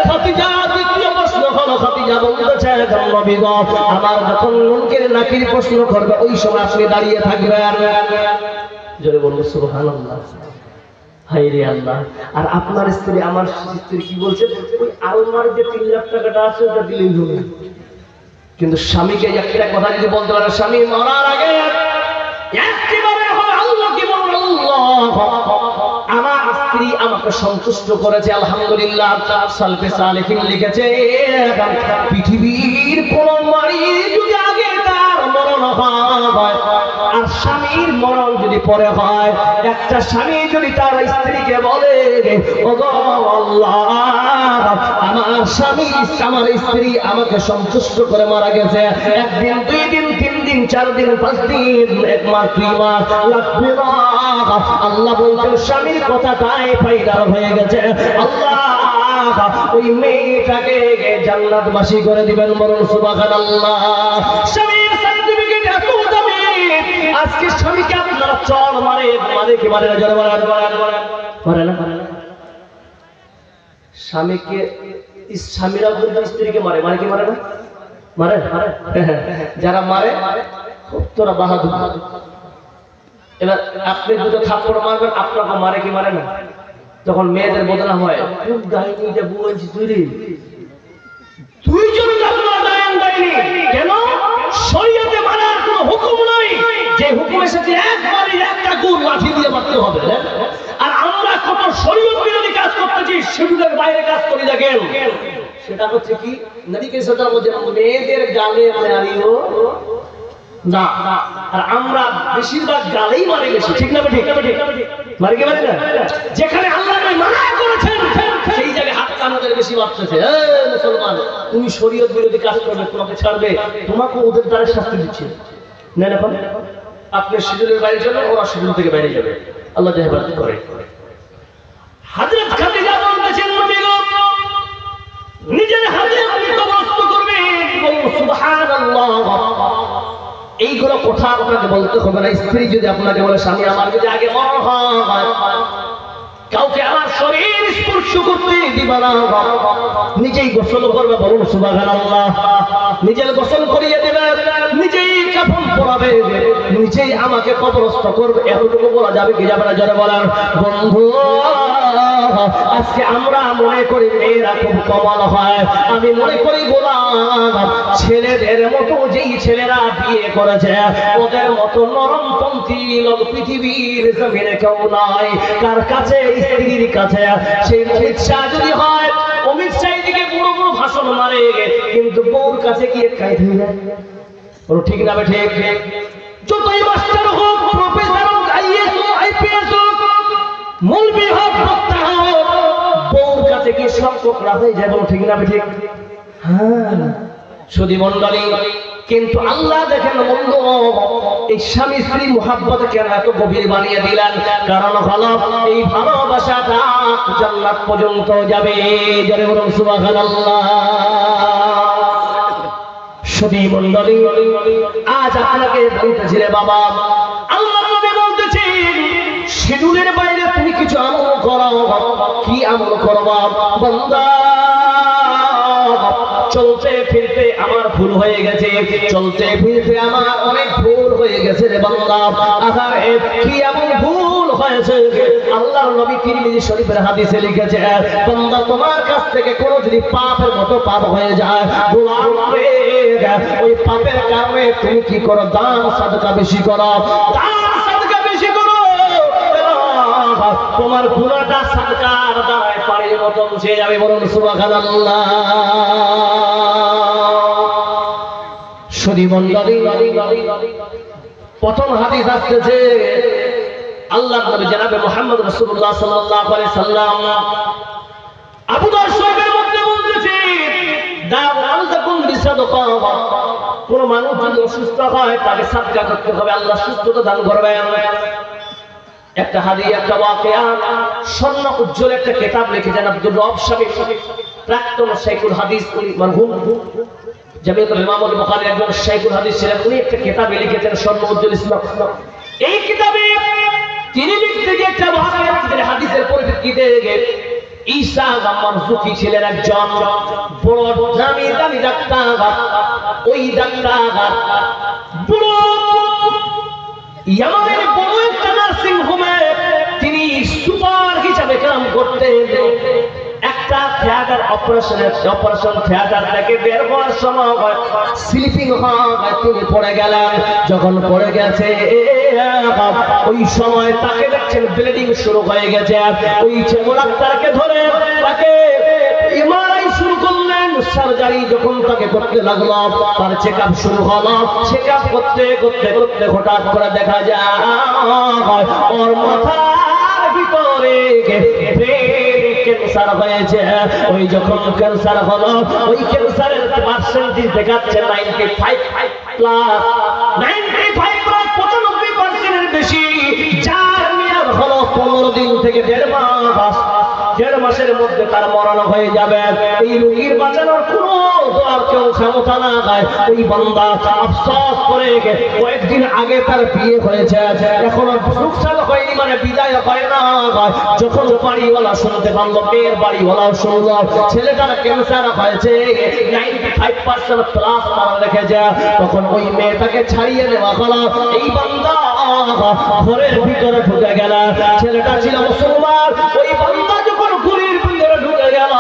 খাদিজা, দ্বিতীয় প্রশ্ন হলো খাদিজা বলতেছেন নবী গো আমার যখন মুনকির নাকির প্রশ্ন করবে ওই সময় আপনি দাঁড়িয়ে থাকবেন। জোরে বলুন সুবহানাল্লাহ। হায় রে আল্লাহ। আর আপনার স্ত্রী, আমার স্ত্রী কি বলছে, ওই আলমার যে 3 লাখ টাকাটা আছে ওটা দিলেই হবে। কিন্তু স্বামীকে একটা কথা যদি বলতে পারে, স্বামী মরার আগে একেবারে হয় আল্লাহ কি বলুন, আল্লাহ আমার স্ত্রী আমাকে সন্তুষ্ট করেছে আলহামদুলিল্লাহ। সালফে সালেহিন লিখেছে পৃথিবীর কোন নারী যদি আগে তার মরণ হয় আর স্বামীর মরণ যদি পরে হয়, একটা স্বামী যদি তার স্ত্রীকে বলে ওগো আল্লাহ আমার স্বামী আমার স্ত্রী আমাকে সন্তুষ্ট করে মারা গেছে, 1 দিন 2 দিন 3 দিন 4 দিন 5 দিন 1 মাস 2 মাস লাগবে না, আল্লাহ বলছেন স্বামীর কথাটাই ফায়দা হয়ে গেছে, আল্লাহ ওই মেয়েটাকে জান্নাতবাসী করে দিবেন, বলুন সুবহানাল্লাহ। স্বামীর সার্টিফিকেট এত দামি, আজকে স্বামীকে আপনারা চল মারে কি মারে না, জোরে মারে না। স্বামীকে স্বামীরা কিন্তু স্ত্রীকে মারে কি মারে না, মারে যারা মারে তোরা বাহাদুর। এবার আপনি 2 থাপ্পড় মারবেন, আপনাকে মারে কি মারে না। তখন মেয়েদের বদনা হয়, খুব ডাইনিটা বুঝছি তুই রে, 2 জন আপনারা ডাইনি কেন? শরীয়তে মারার কোনো হুকুম নাই, যে হুকুম এসেছে একবারই একটা গুণ লাঠি দিয়ে মারতে হবে। আর আমরা কত শরীয়ত বিরোধী কাজ করতেছি, সেগুলোর বাইরে কাজ করি দেখেন। সেটা হচ্ছে কি নবীকে সাল্লাল্লাহু আলাইহি ওয়াসাল্লাম মেয়েদের গালে মারিও না, আর আমরা বেশিরভাগ গালেই মারি বেশি, ঠিক না ঠিক মারি কি মারি না। যেখানে আল্লাহ মানা করেছেন সেই জায়গায় হাত কামড়ে বেশি মারতেছে। এই মুসলমান, তুমি শরীয়ত বিরোধী কাজ করবে, তোমাকে ছাড়বে, তোমাকে ওদের দ্বারা শাস্তি দিচ্ছে না। এখন আপনি শিডিউলের বাইরে যাবেন, ওরা শিডিউল থেকে বাইরে যাবে, আল্লাহ হেফাজত করে। হযরত খাদিজা বলতেছেন নবী গো নিজের হাতে আপনি কবরস্থ করবেন, বলুন সুবহানাল্লাহ। এইগুলো কথা আপনাকে বলতে হবে না। স্ত্রী যদি আপনাকে বলে স্বামী আমার যদি আগে মনে হয় কাউকে আমার শরীর স্পর্শ করতে দিবা না, নিজেই গোসল করবে, বলুন সুবহানাল্লাহ। নিজের গোসল করিয়ে দেবে, নিজেই কাফন পরাবে, নিজেই আমাকে কবরস্থ করবে, এতটুকু বলা যাবে কি যাবে না? জোরে বলেন। বন্ধু আজকে আমরা মনে করি মেয়েরা খুব কমাল হয়, আমি মনে করি গোলাম ছেলেদের মতো যেই ছেলেরা বিয়ে করেছে ওদের মতো নরমপন্থী লোক পৃথিবীর জমিনে কেউ নাই। কার কাছে? স্ত্রীর কাছে। সেই অমিত শাহ যদি হয়, অমিত শাহ দিকে বড় বড় ভাষণ মারে, কিন্তু বউর কাছে গিয়ে কাই ধরে যায়। ঠিক না ঠিক? যতই মাস্টার হোক, প্রফেসর হোক, আইএস হোক, আইপিএস হোক, মৌলবি হোক, বক্তা হোক, বউর কাছে গিয়ে সব কোকড়া হয়ে যায়। ঠিক না ঠিক? হ্যাঁ সুধী মণ্ডলী, কিন্তু আল্লাহ দেখেন বন্ধু এই স্বামী স্ত্রী মুহাব্বত কেন এত গভীর বানিয়ে দিলেন? কারণ হলো এই ভালোবাসাটা জান্নাত পর্যন্ত যাবে। জোরে বলুন সুবহানাল্লাহ। সুধী মণ্ডলী, আজ আপনাকে বলতেছি রে বাবা, আল্লাহ নবী বলতেছেন শিডিউলের বাইরে তুমি কিছু আমল করো। কি আমল করবা? বান্দা চলতে ফিরতে আমার ভুল হয়ে গেছে, চলতে ফিরতে আমার অনেক ভুল হয়ে গেছে রে বান্দা। আহারে কি এমন ভুল হয়েছে? আল্লাহর নবী তিরমিজি শরীফের হাদিসে লিখেছে, বান্দা তোমার কাছ থেকে কোনো যদি পাপের মতো পাপ হয়ে যায়, গোলাম রে, ওই পাপের কারণে তুমি কি করো? দান সাদকা বেশি করো, দান সাদকা বেশি করো। তোমার গুনাহটা সাদকার দ্বারাই পানির মতো মুছে যাবে। বলুন সুবহানাল্লাহ। সুধী মণ্ডলী, প্রথম হাদিস আসছে আল্লাহর নবী জনাবে মুহাম্মদ রাসূলুল্লাহ সাল্লাল্লাহু আলাইহি সাল্লাম আবু দাউদ শরীফের মধ্যে বলতেছেন, দাও আনজাকুম বিসাদকা, কোন মানুষ যদি অসুস্থ হয় তাকে সাদকা করতে হবে, আল্লাহ সুস্থতা দান করবেন। একটা হাদিস, একটা ওয়াকিয়া, স্বর্ণ উজ্জ্বল একটা কিতাব লিখেছেন আব্দুর রব সাহেব, প্রাক্তন শাইখুল হাদিস মরহুম জামিয়াতুল ইমাম আল বুখারী একজন শাইখুল হাদিস ছিলেন। উনি একটা কিতাব লিখেছেন স্বর্ণ উজ্জ্বল ইসলাম। এই কিতাবে তিনি লিখতে গিয়ে একটা ওয়াকিয়া লিখেছেন হাদিসের পরিপ্রেক্ষিতে। ঈসা মারজুকি ছিলেন একজন বড় নামি দামি ডাক্তার। ওই ডাক্তার বড় ইয়ামানের বড় একটা নার্সিং হোমে তিনি সুপার হিসাবে কাজ করতেন। একটা থিয়েটার অপারেশন থিয়েটার থেকে বের হওয়ার সময় স্লিপিং হয়, তিনি পড়ে গেলেন। যখন পড়ে গেছে ওই সময় তাকে দেখছেন ব্লিডিং শুরু হয়ে গেছে। ওই ডাক্তারকে ধরে তাকে এমআরআই শুরু করলেন, সার্জারি যখন তাকে করতে লাগলো, তার চেকআপ শুরু হলো। চেকআপ করতে করতে করতে হঠাৎ করে দেখা যায় ওর মাথার ভিতরে ক্যান্সার হয়েছে। ওই যখন ক্যান্সার হলো, ওই ক্যান্সারের পার্সেন্টেজ দেখাচ্ছে 95% এর বেশি, যার মেয়াদ হলো 15 দিন থেকে 1.5 মাস। 1.5 মাসের মধ্যে তার মরণ হয়ে যাবে। এই রোগীর বাঁচানোর কোনো দোয়ার কেউ ক্ষমতা না দেয়। ওই বান্দা আফসোস করে কয়েকদিন আগে তার বিয়ে হয়েছে, এখনো সুখসাল হয়নি, মানে বিদায় হয় না। যখন বাড়িওয়ালা শুনতে পারলো, মেয়ের বাড়িওয়ালাও শুনলো ছেলেটার ক্যান্সার হয়েছে 95% প্লাস তারা রেখেছে, তখন ওই মেয়েটাকে ছাড়িয়ে নেওয়া হলো। এই বান্দা ঘরের ভিতরে ঢুকে গেল। ছেলেটা ছিল মুসলমান। ওই বান্দা যখন ঘরের ভিতরে ঢুকে গেল,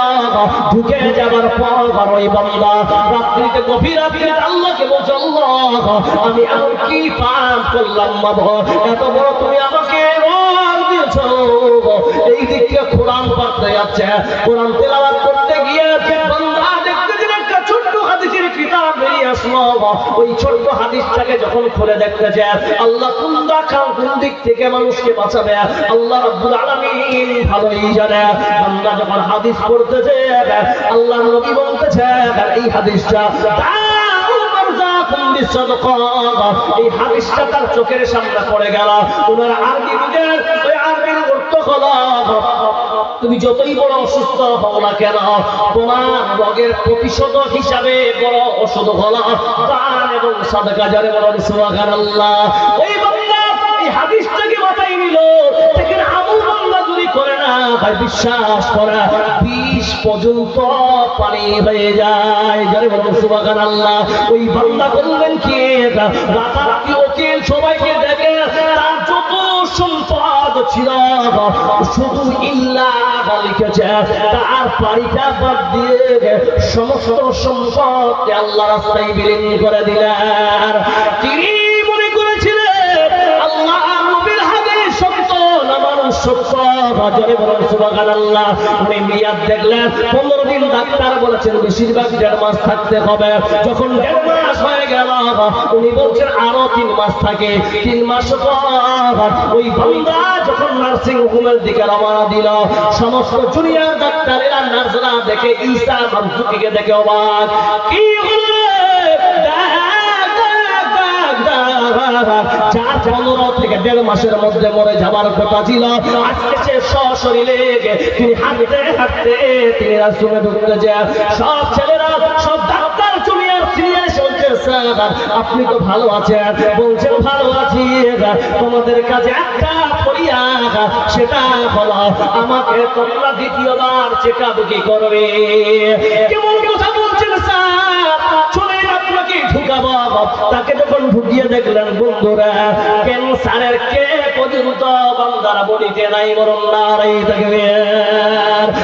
ঢুকে যাবার পর ওই বান্দা রাত্রিতে গভীর রাত্রে আল্লাহকে বলছে, আল্লাহ আমি এমন কি পাপ করলাম বাবা, এত বড় তুমি আমাকে রোগ দিয়েছো। এই দিকে কোরআন পড়তে যাচ্ছে, কোরআন তেলাওয়াত করতে গিয়ে বান্দা দেখতেছেন একটা ছোট্ট হাদিসের কিতাব বেরিয়ে আসলো। ওই ছোট্ট হাদিসটাকে যখন খুলে দেখতেছে, আল্লাহ কোন দিক থেকে মানুষকে বাঁচাবে আল্লাহ রাব্বুল আলামিন ভালোই জানে। বান্দা যখন হাদিস পড়তেছে, আল্লাহ নবী বলতেছে এই হাদিসটা এই হাদিসটা তার চোখের সামনে পড়ে গেল। ওনার আরবি বুঝেন, ওই আরবির অর্থ হলো তুমি যতই বড় অসুস্থ হও না কেন, তোমার রোগের প্রতিষেধক হিসাবে বড় ওষুধ হলো দান এবং সাদকা। যারে বলেন সুবহানাল্লাহ। ওই বান্দা এই হাদিসটাকে মাথায় নিল, দেখেন আমল বান্দা যদি করে না ভাই, বিশ্বাস করা 20 পর্যন্ত পানি হয়ে যায়। যারে বলেন সুবহানাল্লাহ। ওই বান্দা করলেন কি, রাতারাতি ওকিল সবাইকে দেখে তার যত সম্পদ ছিল শুধু ইল্লা লিখেছে, তার পানিটা বাদ দিয়ে সমস্ত সম্পদ আল্লাহ রাস্তায় বিলীন করে দিলেন। তিনি মনে করেছিলেন আল্লাহ নবীর হাদিস সত্য না মানুষ সত্য। যারে বলেন সুবহানাল্লাহ। উনি মিয়াদ দেখলেন 15 দিন, ডাক্তার বলেছেন বেশিরভাগ 1.5 মাস থাকতে হবে। যখন 1.5 মাস হয়ে গেল, উনি বলছেন আরো 3 মাস থাকে। 3 মাস পর ওই বান্দা যখন নার্সিং হোমের দিকে রওনা দিল, সমস্ত জুনিয়র ডাক্তারেরা নার্সরা দেখে ঈসা মানসুকিকে দেখে অবাক। কি হলো? 4-15 থেকে 1.5 মাসের মধ্যে মরে যাবার কথা ছিল, আজকে সে সশরীরে তিনি হাঁটতে হাঁটতে তিনি রাসূলে ঢুকতে যায়। সব ছেলেরা, সব ডাক্তার জুনিয়র সিনিয়র বলছে স্যার আপনি তো ভালো আছেন। বলছেন ভালো আছি, তোমাদের কাছে একটা ফরিয়াদ, সেটা হলো আমাকে তোমরা দ্বিতীয়বার চেকআপ কি করবে। কেমন কথা বলছেন স্যার, চলে আপনাকে ঢুকাবো। তাকে যখন ঢুকিয়ে দেখলেন বন্ধুরা, ক্যান্সারের কে পর্যন্ত বান্দারা বলিতে নাই, বরং নারাই থাকবে।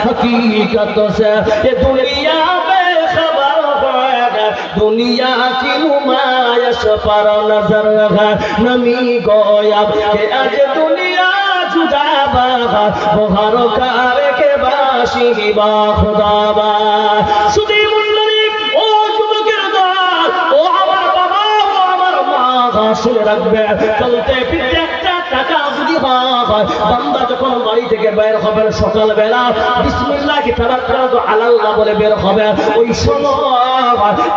হকিকত সে এ দুনিয়া বেখবর है, दुनिया की नुमाइश पर नजर है, नमी गोया के आज दुनिया जुदा बागा वो हर कार के बाशी बा खुदा बा। सुधी मुंडली ओ जुबकेर दल, ओ আমার বাবা, ও আমার মা, শুনে রাখবে চলতে ফিরতে একটা টাকা যদি হয়, বান্দা যখন বাড়ি থেকে বের হবেন সকালবেলা বিসমিল্লাহি তাওয়াক্কালতু আলাল্লাহ বলে বের হবে, ওই সময়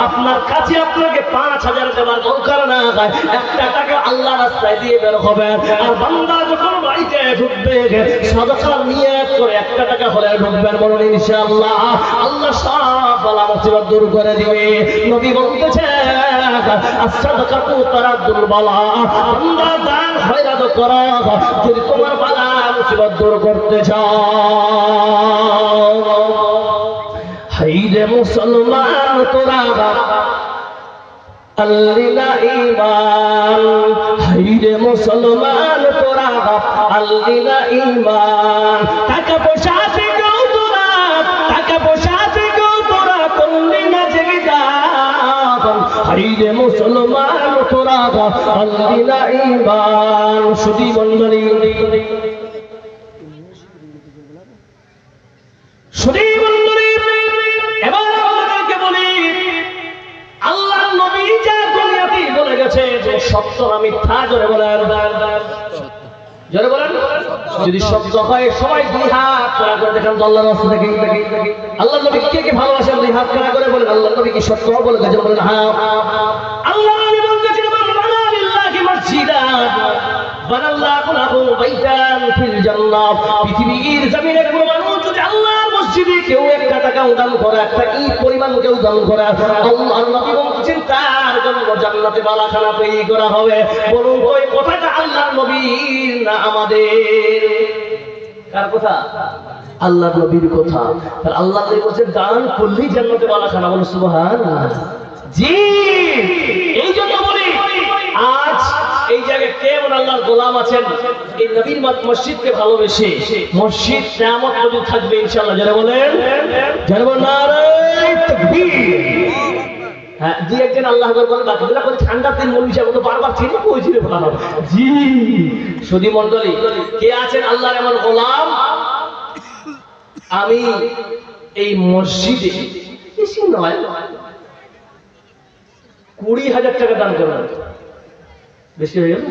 আপনার কাছে আপনাকে 5000 দেওয়ার দরকার না, একটা টাকা আল্লাহর রাস্তায় দিয়ে বের হবে। আর বান্দা যখন বাড়িতে ঢুকবে সাদাকা নিয়ত করে একটা টাকা হলে ঢুকবেন, বলুন ইনশাআল্লাহ আল্লাহ সব বালা মুসিবত দূর করে দিবে। নবী বলতেছেন as-sadaqatu taraddul bala, বান্দা দান খয়রাত করো যদি তোমার বালা মুসিবত দূর করতে চাও। হাইরে মুসলমান তোরা আল্লিলা ঈমান, হাইরে মুসলমান তোরা আল্লিলা ঈমান, টাকা পয়সা থেকেও তোরা, টাকা পয়সা থেকেও তোরা করলি না জেগিদান, হাইরে মুসলমান তোরা আল্লিলা ঈমান। শুধু মন্ডলী, শুধু মন্ডলী, এবার আমাদেরকে বলি আল্লাহর নবী যা দুনিয়াতে বলে গেছে যে সত্য না মিথ্যা, জোরে বলেন, জোরে বলেন। যদি সত্য হয় সবাই 2 হাত খোলা করে দেখেন তো আল্লাহর রাস্তা থেকে। আল্লাহর নবী কে কে ভালোবাসেন 2 হাত খোলা করে বলেন আল্লাহর নবী কি সত্য বলে গেছেন, বলেন হ্যাঁ। আল্লাহ নবী বলেছেন মান বানা লিল্লাহি মসজিদান বানাল্লাহু লাহু বাইতান ফিল জান্নাহ। পৃথিবীর জমিনে কোনো মানুষ যদি আল্লাহর মসজিদে কেউ একটা টাকা দান করে, একটা ঈদ পরিমাণ কেউ দান করে, আল্লাহর নবী বলেছেন তার জন্য জান্নাতে বালাখানা তৈরি করা হবে। বলুন ওই কথাটা আল্লাহর নবীর না আমাদের? কার কথা? আল্লাহর নবীর কথা। আর আল্লাহ নবী বলেছেন দান করলেই জান্নাতে বালাখানা, বলুন সুবহানাল্লাহ। জি, এই জন্য বলি আজ এই জায়গায় কেমন আল্লাহর গোলাম আছেন এই নবীর মসজিদকে ভালোবেসে, মসজিদ কিয়ামত পর্যন্ত থাকবে ইনশাআল্লাহ। যারা বলেন, যারা বলেন নারে তাকবীর। হ্যাঁ, জি একজন আল্লাহ আকবার বলে, বাকিগুলো করে ঠান্ডা দিন মৌলভী সাহেব বারবার ছিনে কইছিল বলা। জি সুধী মণ্ডলী, কে আছেন আল্লাহর এমন গোলাম? আমি এই মসজিদে বেশি নয় 20,000 টাকা দান করলাম, বেশি হয়ে গেল।